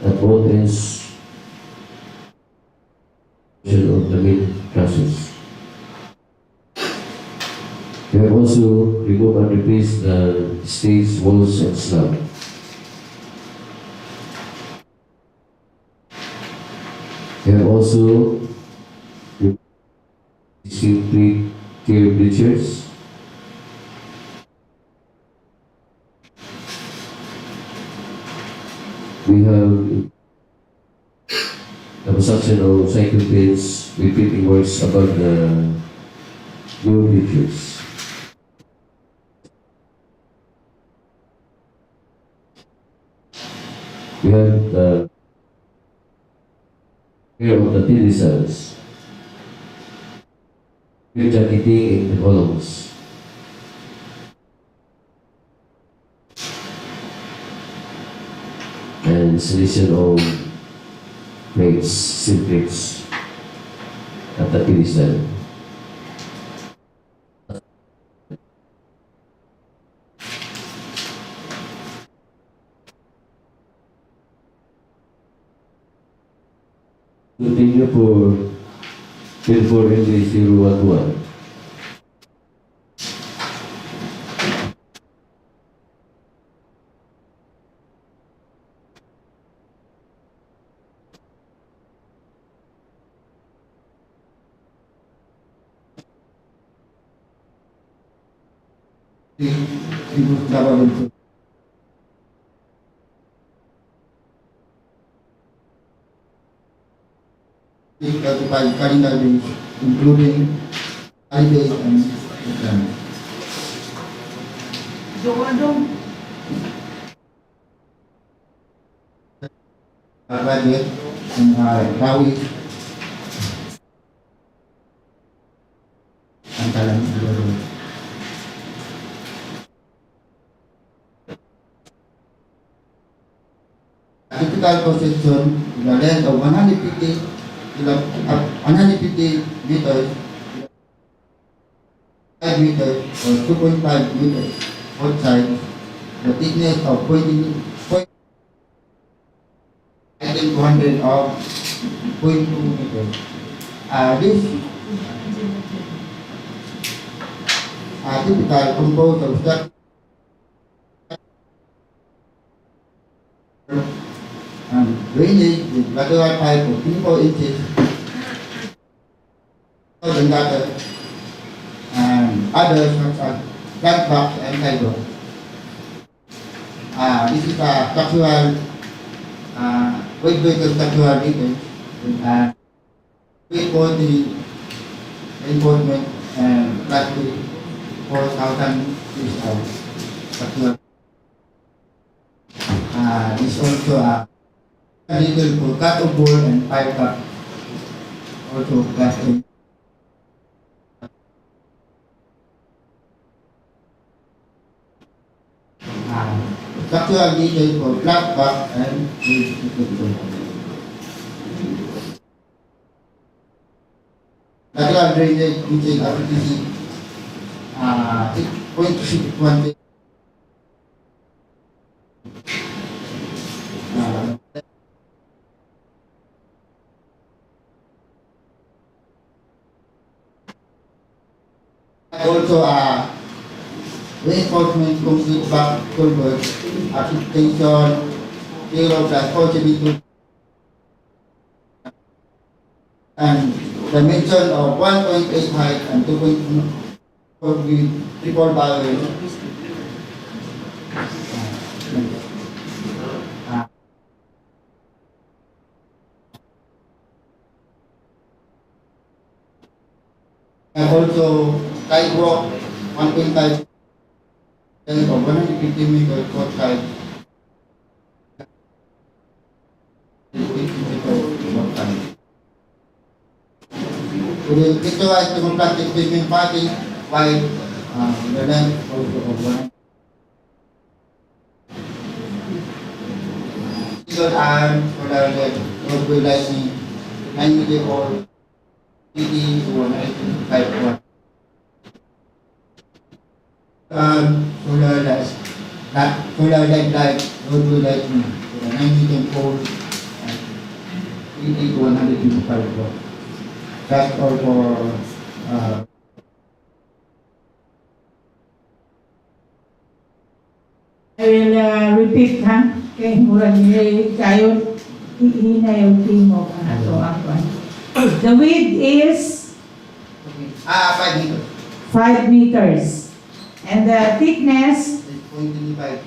at both ends of the main trusses. We have also removed and replaced the stage walls and slab. We have also simply clear bleachers. We have the construction of cycle pits with fitting works above the new bleachers. We have the care of the pedestals, jacketing in the columns. And installation of plates, steel plates at the pedestal. Continue for bill for NJ 011. Davao del Sur. Certified calendar days, including holidays and weekends. Graduate and Rawi Bansalan. Typical construction, the length of 150 meters, 5 meters or 2.5 meters both sides, the thickness of 200 of 0.2 meters. This typical composed of structure and drainage with lateral pipe of 24 inches, and gutter, and others such as plant box and sidewalk. This is a structural, weight structural details, weight for the reinforcement and plastic 4,000 pieces of structural. This also a little for cut of board and pipe cut, also plastic. Structural details for flat back and lateral drainage using RTC 6.620. Also reinforcement complete back culvert, extension 0 plus 42 and dimension of 1.8 height and 2.4 with triple barrel. And also sidewalk 1.5 of 150 50 meter foot side. Ito ay itong plastic paving padding wide the length also of 1. Single arm solar LED roadway lighting 9 meter or PD 155 solar light roadway lighting 9 meter pole and PD 155 watt. That's all for I will repeat ha. Okay, murag nilay kayo hihina yung team mo. The width is 5 meter 5 meters. And the thickness 0.25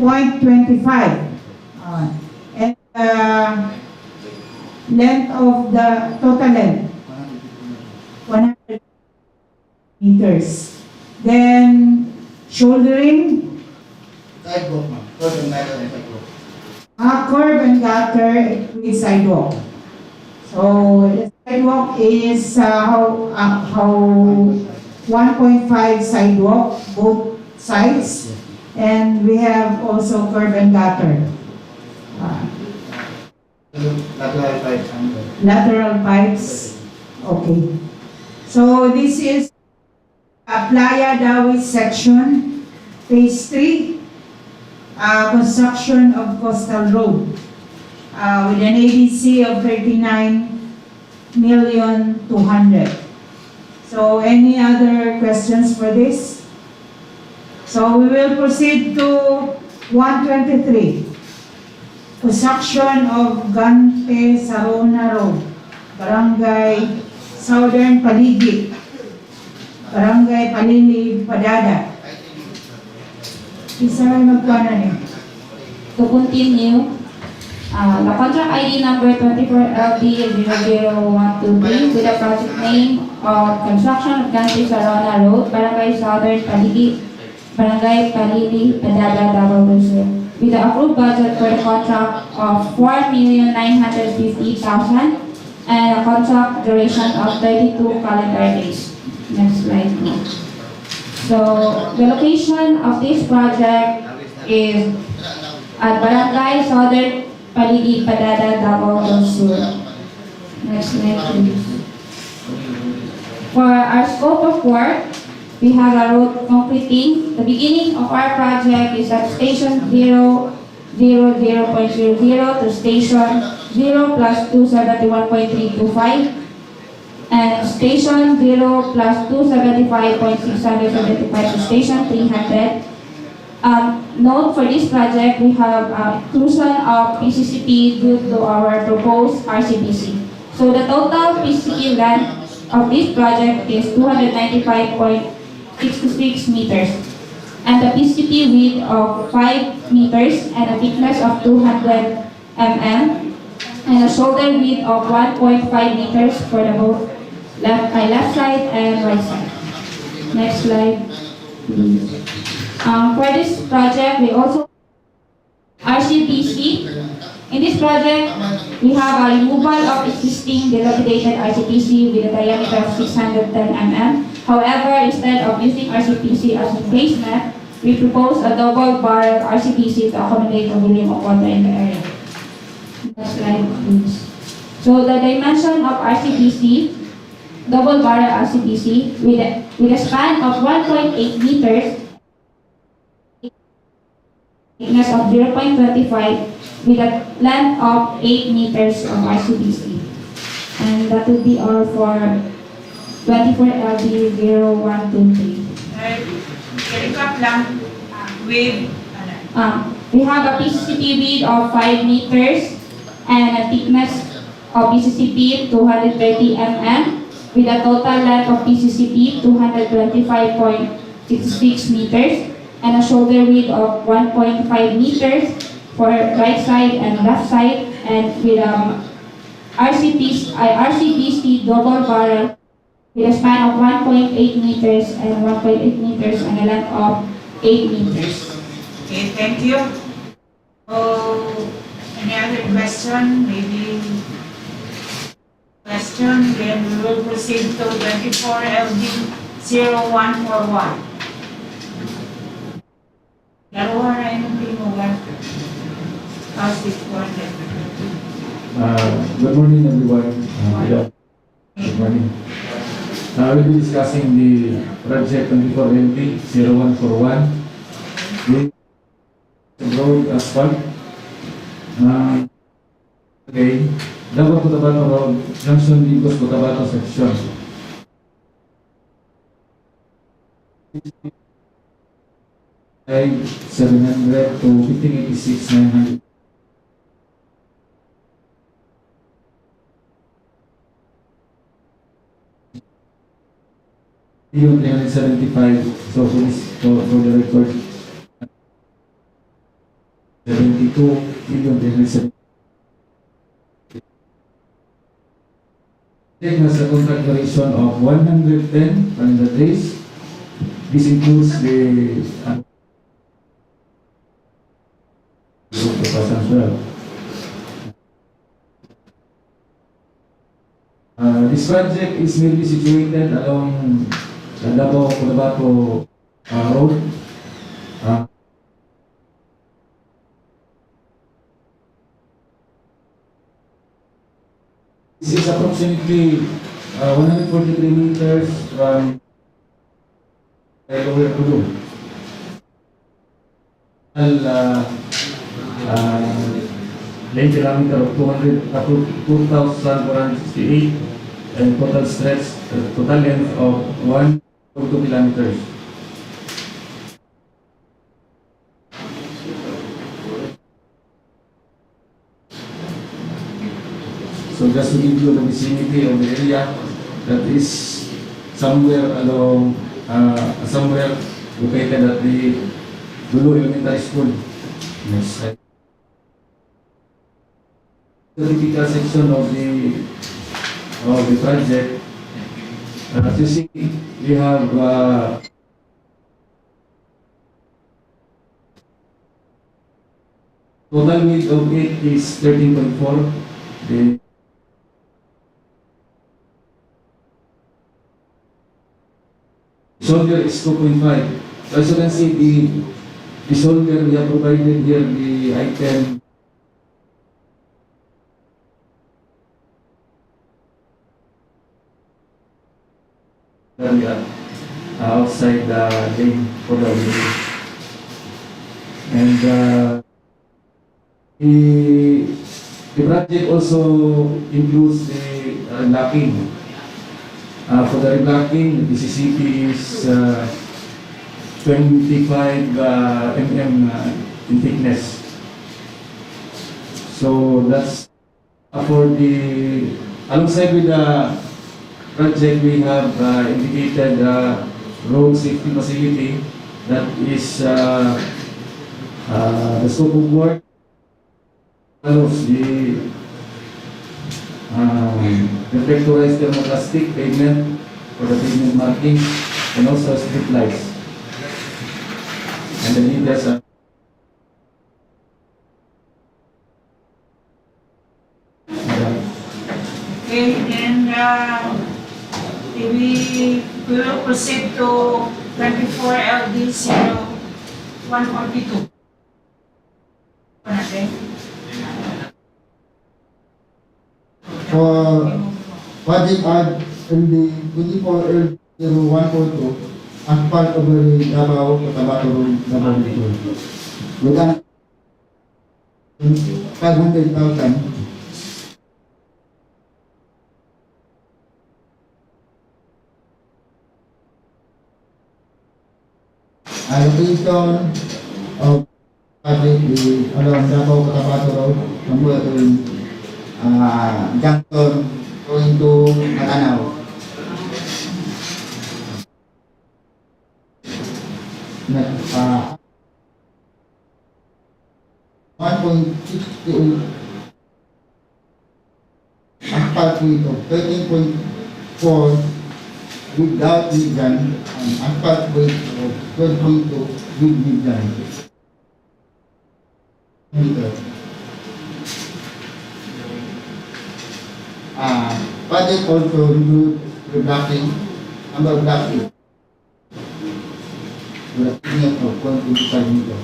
0.25. And length of the total length 100 meters. Then shouldering, sidewalk ma'am. Curve and gutter and sidewalk. curb and gutter with sidewalk. So the sidewalk is how 1.5 sidewalk both sides, and we have also curb and gutter. Lateral pipes and Lateral pipes. Okay. So this is a Playa Dawi section, phase 3, construction of coastal road with an ADC of 39,200,000. So any other questions for this? So we will proceed to 123. Construction of Gante Sarona Road, Barangay Southern Paligid, Barangay Palili, Padada. Isa rin magkuhanan eh. To continue, the contract ID number 24LD00123 with the project name of construction of Gante Sarona Road, Barangay Southern Paligid, Barangay Palili, Padada, Davao del Sur, with the approved budget for the contract of 4,950,000 and a contract duration of 32 calendar days. Next slide, please. So, the location of this project is at Barangay Southern Paligid, Padada, Davao del Sur. Next slide, please. For our scope of work, we have a road concreting. The beginning of our project is at station 000.00 to station 0 plus 271.325 and station 0 plus 275.675 to station 300. Note for this project, we have inclusion of PCCP due to our proposed RCBC. So the total PCCP length of this project is 295.66 meters, and the PCP width of 5 meters and a thickness of 200 mm, and a shoulder width of 1.5 meters for the both left side and right side. Next slide, please. For this project, we also RCPC. In this project, we have a removal of existing dilapidated RCPC with a diameter of 610 mm. However, instead of using RCPC as replacement, we propose a double-barrel RCPC to accommodate the volume of water in the area. Next slide, please. So the dimension of RCPC, double-barrel RCPC, with a span of 1.8 meters, thickness of 0.25, with a length of 8 meters of RCPC. And that would be all for 24LD0123. Recap lang with We have a PCCP width of 5 meters and a thickness of PCCP 230 mm, with a total length of PCCP 225.66 meters and a shoulder width of 1.5 meters for right side and left side, and with RCBC double barrel with a span of 1.8 meters and 1.8 meters and a length of 8 meters. Okay, thank you. Oh, any other question? Maybe question, then we will proceed to 24 LD 0141. Dalawa na yung tinugan. How's this one? Good morning, everyone. Good morning. We'll be discussing the project 24LD 0141. The road asphalt. Okay. Davao Potable Road, Junction Digos Potable section. Ay 700 to 1586 900. Yung 375, so for the record, 72 million 370. It has a contract duration of 110 calendar days. This includes the as well. This project is mainly situated along the Davao Cotabato Road. This is approximately 143 meters from Lower Pulu. Lane kilometer of 2,468 and total stretch, total length of 1.2 kilometers. So just to give you the vicinity of the area, that is somewhere along, somewhere located at the Dulo Elementary School. Next slide. The typical section of the project. As you see, we have total width of it is 13.4. The shoulder is 2.5. So as you can see, the shoulder we have provided here, the item. Outside the lane for the way. And the project also includes the reblocking. For the reblocking, the CCP is 25 mm in thickness. So that's for the, alongside with the project, we have indicated road safety facility that is the scope of work follows the reflectorized thermoplastic pavement for the pavement marking and also street lights. And the leaders are Okay, and we will proceed to 24 LD 0142. Okay. For project add in the 24 0142 as part of the Davao Cotabato Road, Davao del Sur. With an 500,000. Allocation of project along Davao Cotabato Road, somewhere in Junction going to Matanaw. Next, 1.68 asphalt width of 13.4 without median and asphalt width of 12.2 with median. meter. Project also include reblocking, number blocking, with a thickness of 1.25 meter.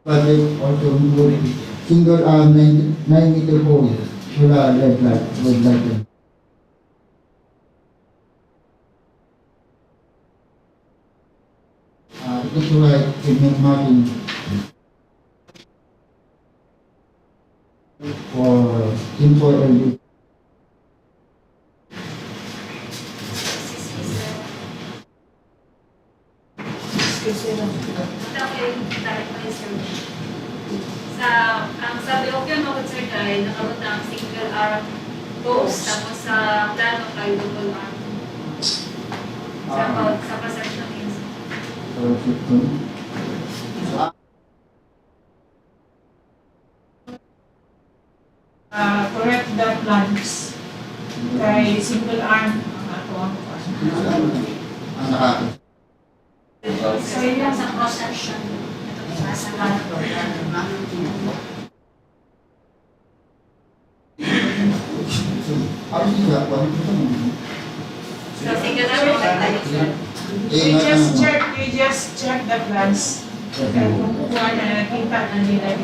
Project also include single arm 9 meter pole, solar red lighting. This is like pigment marking for simple LED. Ang sa Procurement mga sir ay nakamot ang single arm post tapos sa plano kay double arm. Sa perception is correct the plans. Kay single arm ang ato ang Ang nakakas. so yun lang sa cross section. Ano siya? So single arm we just check the plans. Kaya kung kukuha na nakita na nila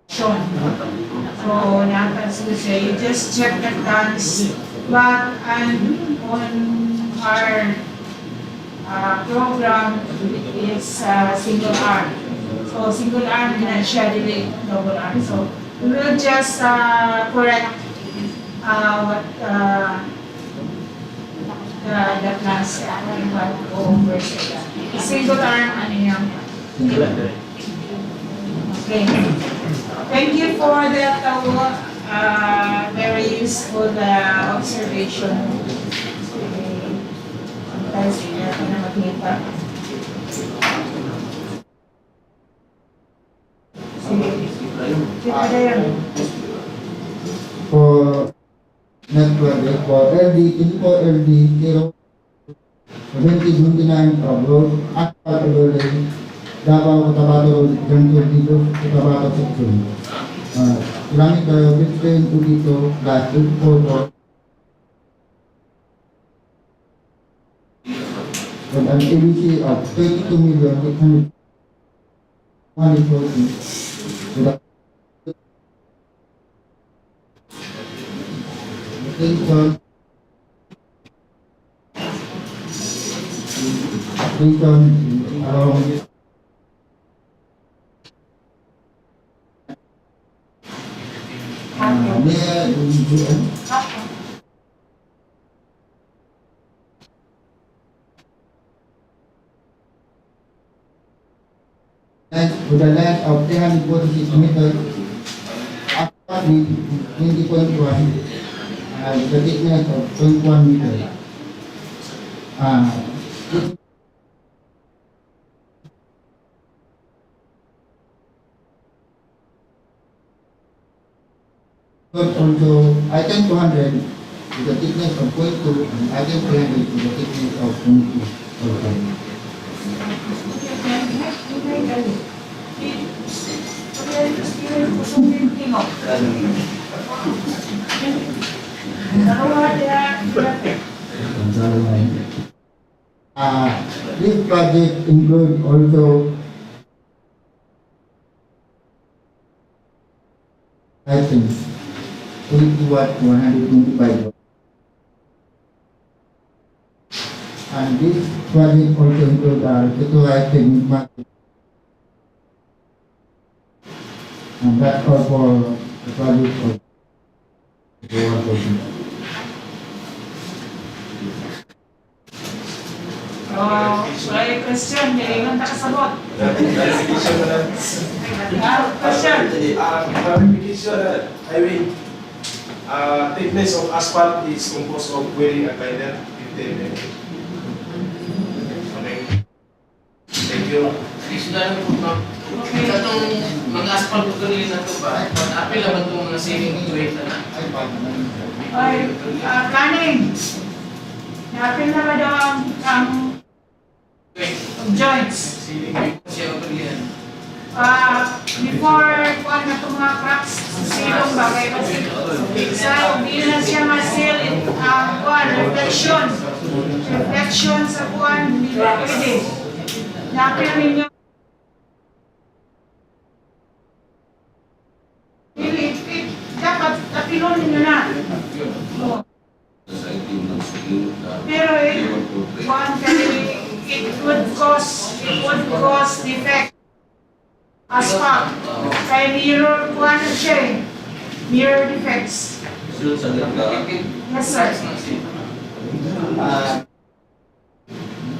Sean. So, napansin siya, you just check the plans. But on our program is single arm. So, single arm na siya, dili double arm. So, we will just correct what the plans we have to go over. Single arm, ano yan? Okay. Thank you for that very useful observation. Sometimes hindi natin na makita. Sige. Ada yan. For next project, for LD, for LD, 7029 road, asphalt overlay, Davao Potable Junction dito, Curvada section. Kilometer 15 to dito, plus 844. With an ABC of 32,840,000. With a station around near Durian. And with a length of 346 meters, approximately 20.1, with a thickness of 0.1 meters. Also, item 200 with a thickness of 0.2 and item 300 with a thickness of 0.2. This project includes also items 80 watt 125 watt. And this project also includes satellite technique market. And that's all for the project of the water. May question, hindi lang nakasabot. Question. Clarification, I mean, thickness of asphalt is composed of wearing a guider 15 mm. Okay. Thank you. Isda po na. Katong mga asphalt ko rin na ito ba? Apil naman itong mga ceiling weight na. Ay, planning. Napin na ba daw ang joints? Ceiling weight siya ko rin. before kuan na itong mga cracks, silong bagay kasi sa hindi na siya ma-seal kuan, reflection sa kuan, hindi na pwede. Napil ninyo dapat tapilon ninyo na. Pero it would cause defect asphalt. Kaya mirror kuan na siya eh. Mirror defects. Yes sir.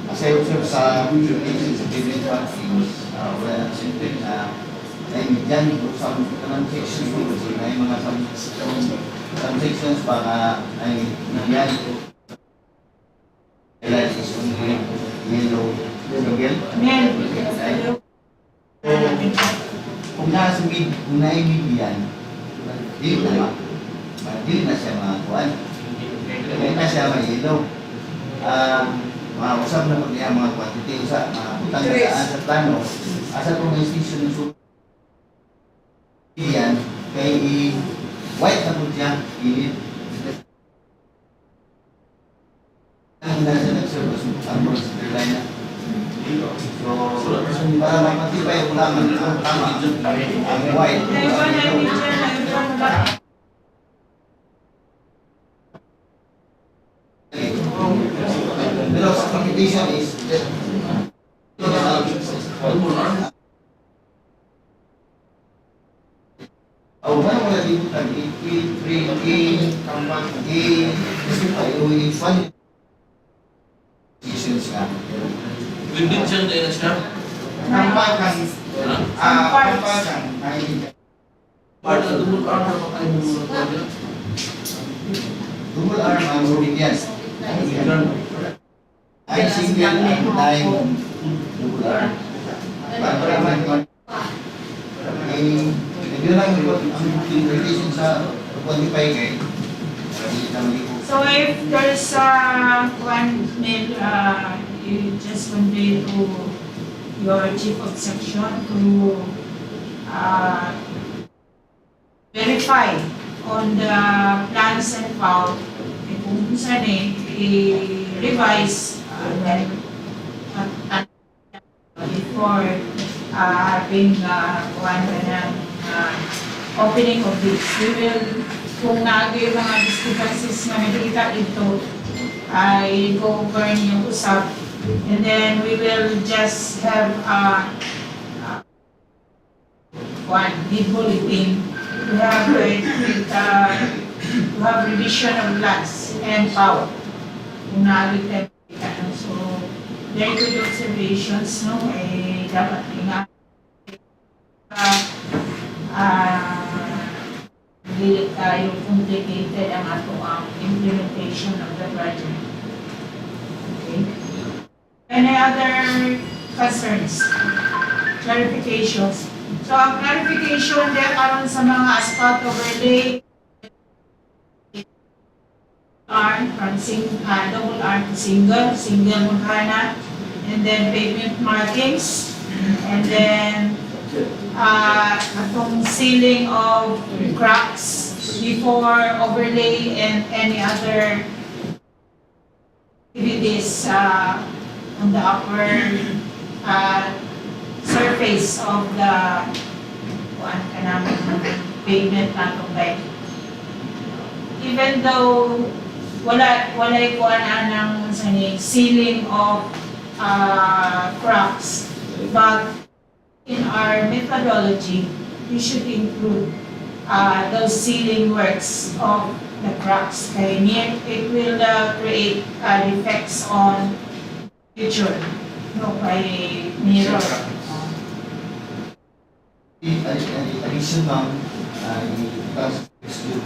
Kasi sa payment parking, wala na simple na dyan sa mga sections ay mga some sections baka ay yan kailan is yellow Mel. kung nasa mid, kung na-mid yan, dili na siya mga kuwan. Kaya na siya ma-yellow. Usap na po niya mga quantity, mga putang nasaan sa plano. Asa kung may station ng super yan, kay white na po siya, gilid. Ang nasa nag-service ang procedure line na. So, para mapatibay kung naman ang tama, ang white. Pero sa computation is wala mo na dito tag decisions nga. Windin siya dahil siya. Kampakan, Part na dumul arm na pa kayo mga double arm ang Durian. Ay single and nine double arm. Para naman yun lang ang interpretation sa quantify kay So if there's one mail, you just convey to your chief of section to verify on the plans and file. Kung saan i-revise before having one opening of this. We will, kung nagay mga discrepancies na nakikita ito, I go over yung usap. And then we will just have one big bulletin to have to have revision of plans and power. Kung nagay tayo. So, very good observations, no? Dapat ingat. Hindi tayo complicated ang ato implementation of the project. Okay? Any other concerns? Clarifications? So, ang clarification din karon sa mga asphalt overlay arm from double arm to single magana, and then pavement markings, and then atong sealing of cracks before overlay and any other activities on the upper surface of the pavement natong bike. Even though walay kuan anang sealing of cracks, but in our methodology, we should include those sealing works of the cracks. Kaya it will create defects on future, no, by mirror. Additional trust exclude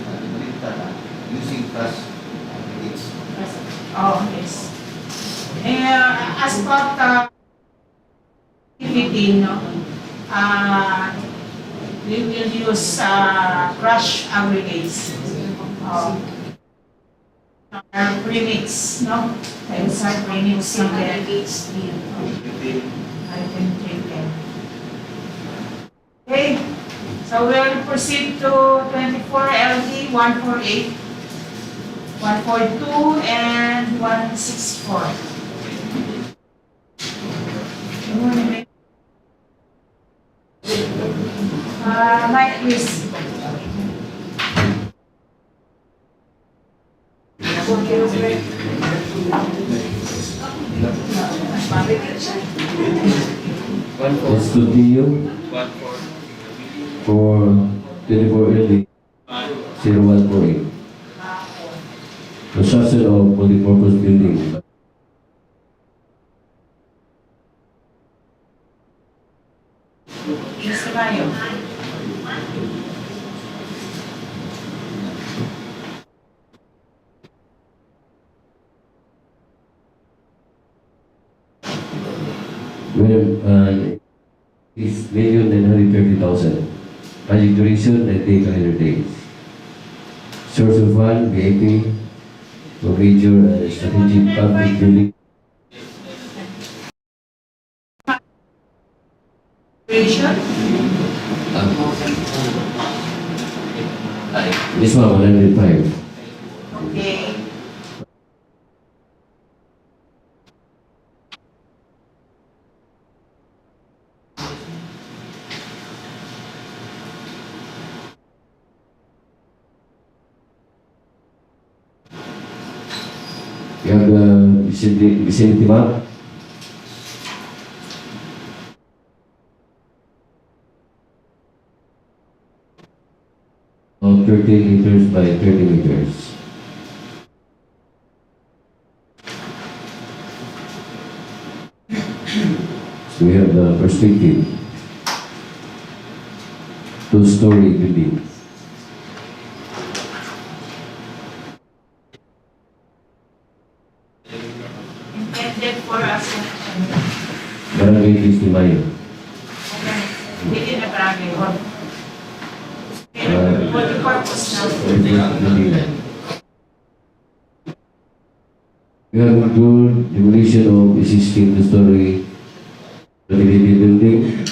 using trust aids. Oh, yes. As part activity, no, we will use crush aggregates. Premix, no? Tayo sa premix ng aggregates. I can take them. So we'll proceed to 24 LD 148, 142, and 164. Mike, please. Sur DEO for 24 LD 0148. Construction of multipurpose building. Mr. Mayo. Well, is 1,930,000. Project duration 90 calendar days. Source of fund VAT for major and strategic public building. Duration? This one 105. Okay. You have the vicinity map. Of 30 meters by 30 meters. So we have the perspective. Two-story building. Intended for us. Barangay Isidro. Hindi na barangay hall. For the purpose now. We have included demolition of existing two-story building.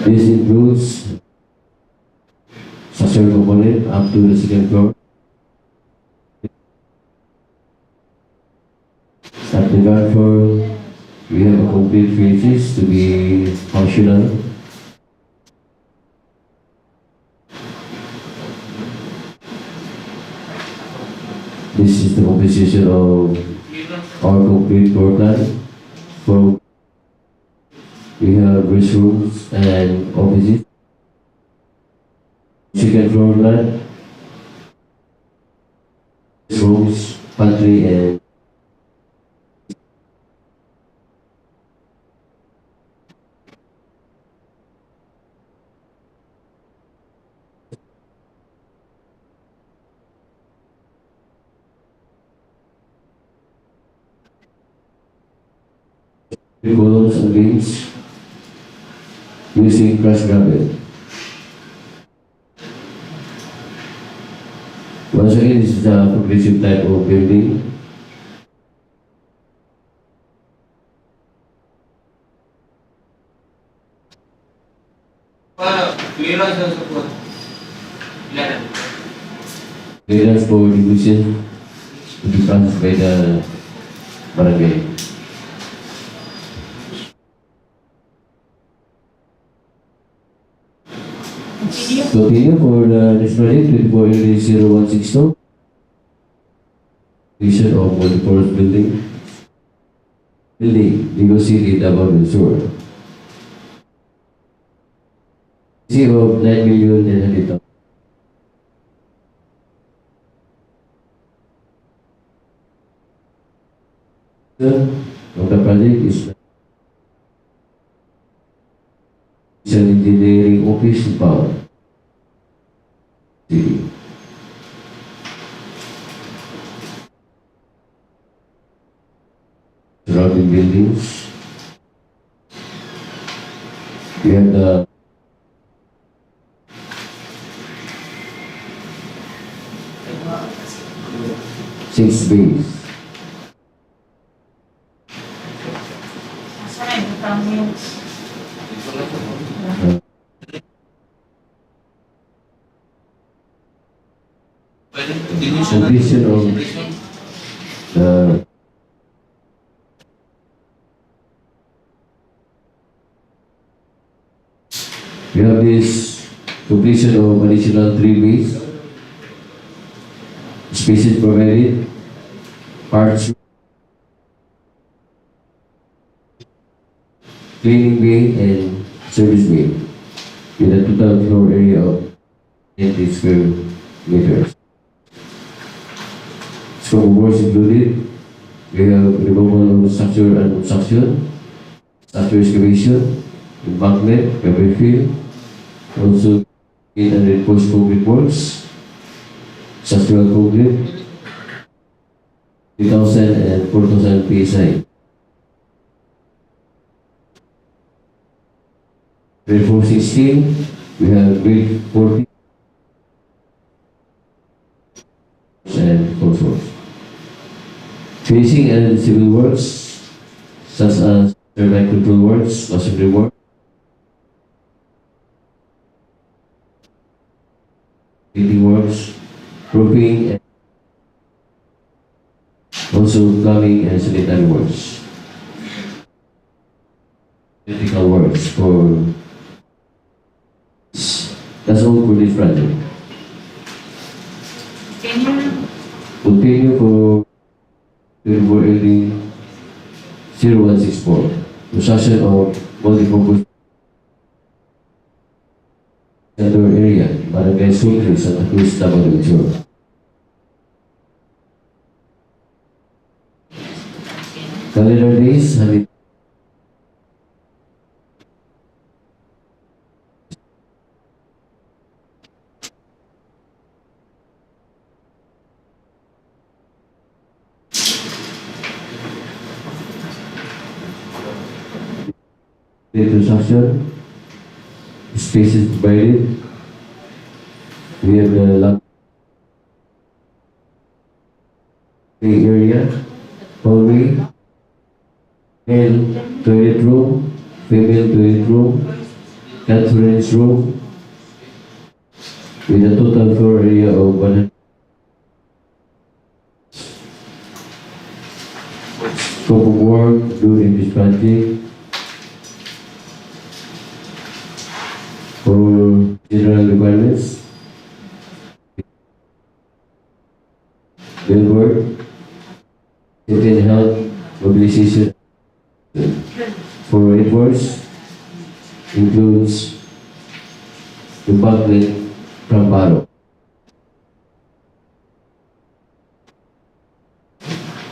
This includes structural component up to the second floor. At the ground floor, we have a complete phases to be functional. This is the composition of our complete floor plan. We have restrooms and offices. Second floor plan, rooms, pantry, and columns and beams using crushed gravel. Once again, this is a progressive type of building. Clearance ng support. Ilan? Clearance for demolition to be processed by the barangay. Continue for the next project 24-0162. Vision of multipurpose building. Legal City, Davao del Sur. Of 9,900,000. Of the project is an engineering office in Power City. Surrounding buildings. We have the 6 bays. Pwede continue siya Completion of the we have this completion of additional 3 bays, spaces provided, parts, cleaning bay and service bay with a total floor area of 80 square meters. Scope of works included, we have removal of structure and obstruction, structure excavation, embankment, cover fill, also in and reinforced concrete works, structural concrete, 3,000 and 4,000 PSI. Reinforcing steel, we have grade 40 and controls. Finishing and civil works, such as turbine control works, masonry work, heating works, roofing, and also plumbing and sanitary works. Electrical works for that's all for this project. Continue for 2480 0164. Construction of multi-purpose outdoor area, Barangay Sur DEO, Santa Cruz, Davao del Sur. Calendar days, the construction, spaces provided. We have the lot area, hallway, male toilet room, female toilet room, conference room, with a total floor area of 100. Scope of work during this project for general requirements, billboard, safety and health, mobilization for earthworks includes the embankment from Purok.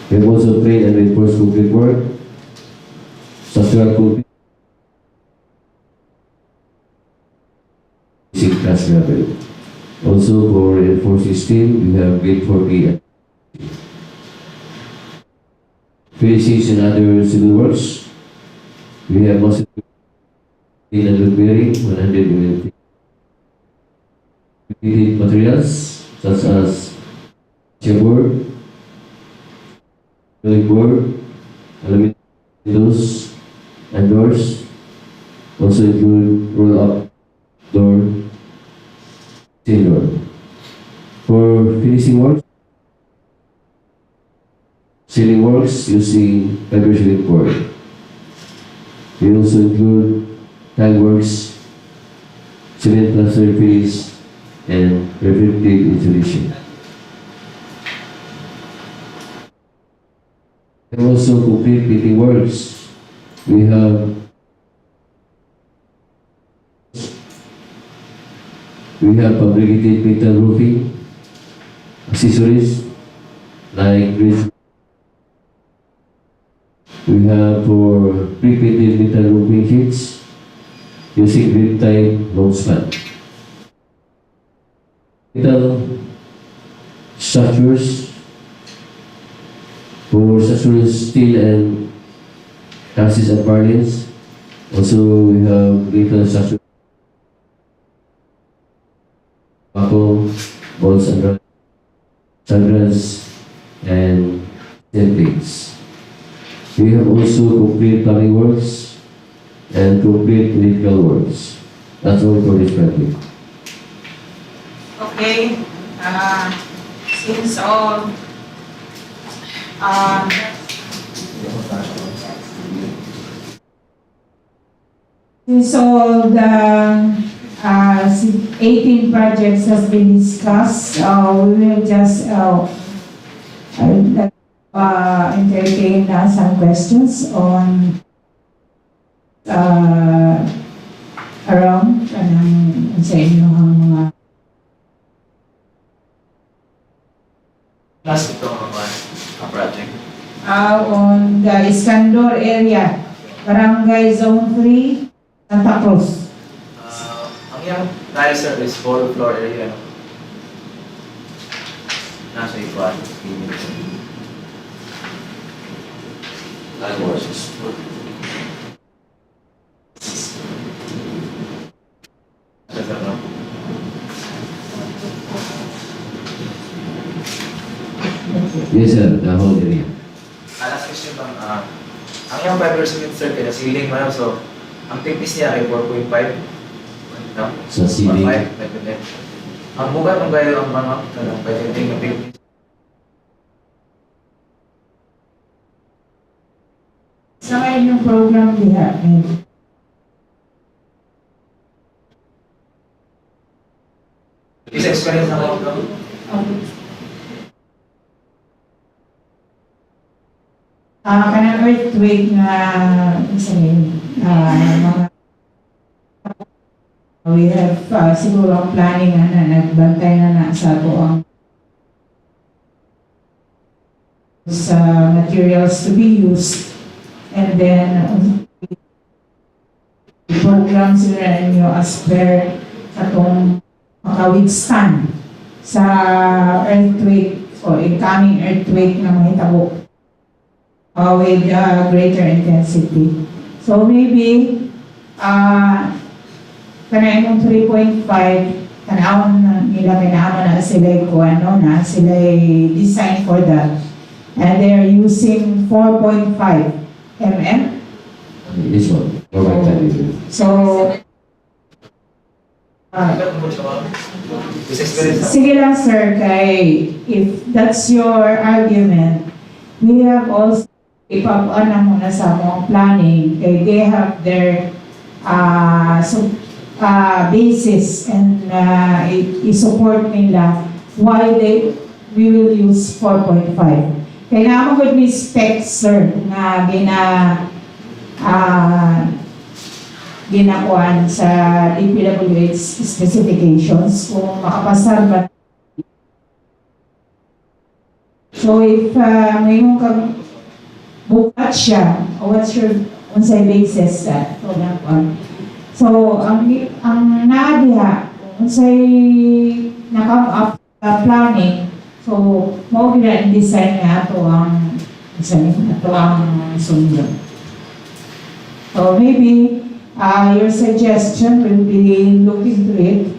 We have also trained and reinforced concrete work, structural concrete, class level. Also for reinforcing steel, we have grade 40 finishings and other civil works. We have also in and repairing 100 materials such as board, board, aluminum windows and doors. Also include roll-up door, door. For finishing works, ceiling works using fiber ceiling board. We also include tile works, cement plaster finish, and reflective insulation. And also complete painting works. We have fabricated metal roofing, accessories like this. We have for pre-painted metal roofing sheets using grid type long span. Metal structures for structural steel and chassis and purlins. Also we have metal structure, buckle, bolts and hydrants, and septics. We have also complete plumbing works and complete electrical works. That's all for this project. Okay, since all, the 18 projects has been discussed, we will just entertain some questions on around sa inyo ang mga Last ito ang project. on the Iskandor area, Barangay Zone 3, Santa Cruz. Ang iyang tile sir is 4 floor area. Nasa ikuan. Tile works. Yes sir, the whole area. Last question bang, ang iyang fiber cement sir, kaya ceiling man, so ang thickness niya ay 4.5. No? Sa ceiling. 4.5. Ang bugat ng gayo ang mga, pwede yung thickness. Sa ngayon yung program diha, Is experience na ako. kanang earthquake nga isa mga we have siguro ang planning na nagbantay na sa ato ang sa materials to be used, and then program sila ninyo as per atong maka-withstand sa earthquake o incoming earthquake na mahitabo with greater intensity. So maybe kanang imong 3.5 tanawon nila kailangan na sila sila design for that, and they are using 4.5 mm. This one, 4.5. So Is experience na. sige lang sir, kay if that's your argument, we have also ipapuan na muna sa mga planning, kay they have their basis and i-support nila why we will use 4.5. Kaya naman good may specs sir na ginakuan sa DPWH specifications kung makapasar ba. So if mayroon kang bukat siya, what's your unsay basis sa ginakuan? So ang nadiha unsay nakam up planning, so mo gila ang design nga ato ang sundon. So maybe your suggestion will be look into it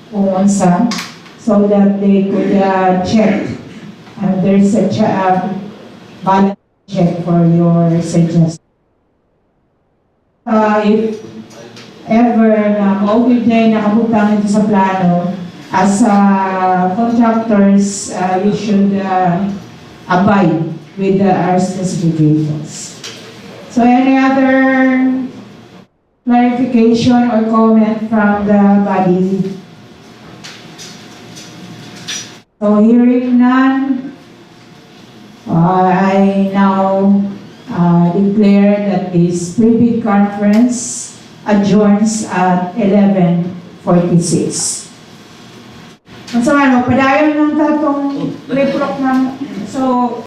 kung unsa, so that they could check. There's a balance check for your suggestion. If ever na maugid na nakabutang ito sa plano, as contractors, you should abide with our specifications. So any other clarification or comment from the body? So hearing none, I now declare that this pre-bid conference adjourns at 11:46. Padayon ng tatong report ng so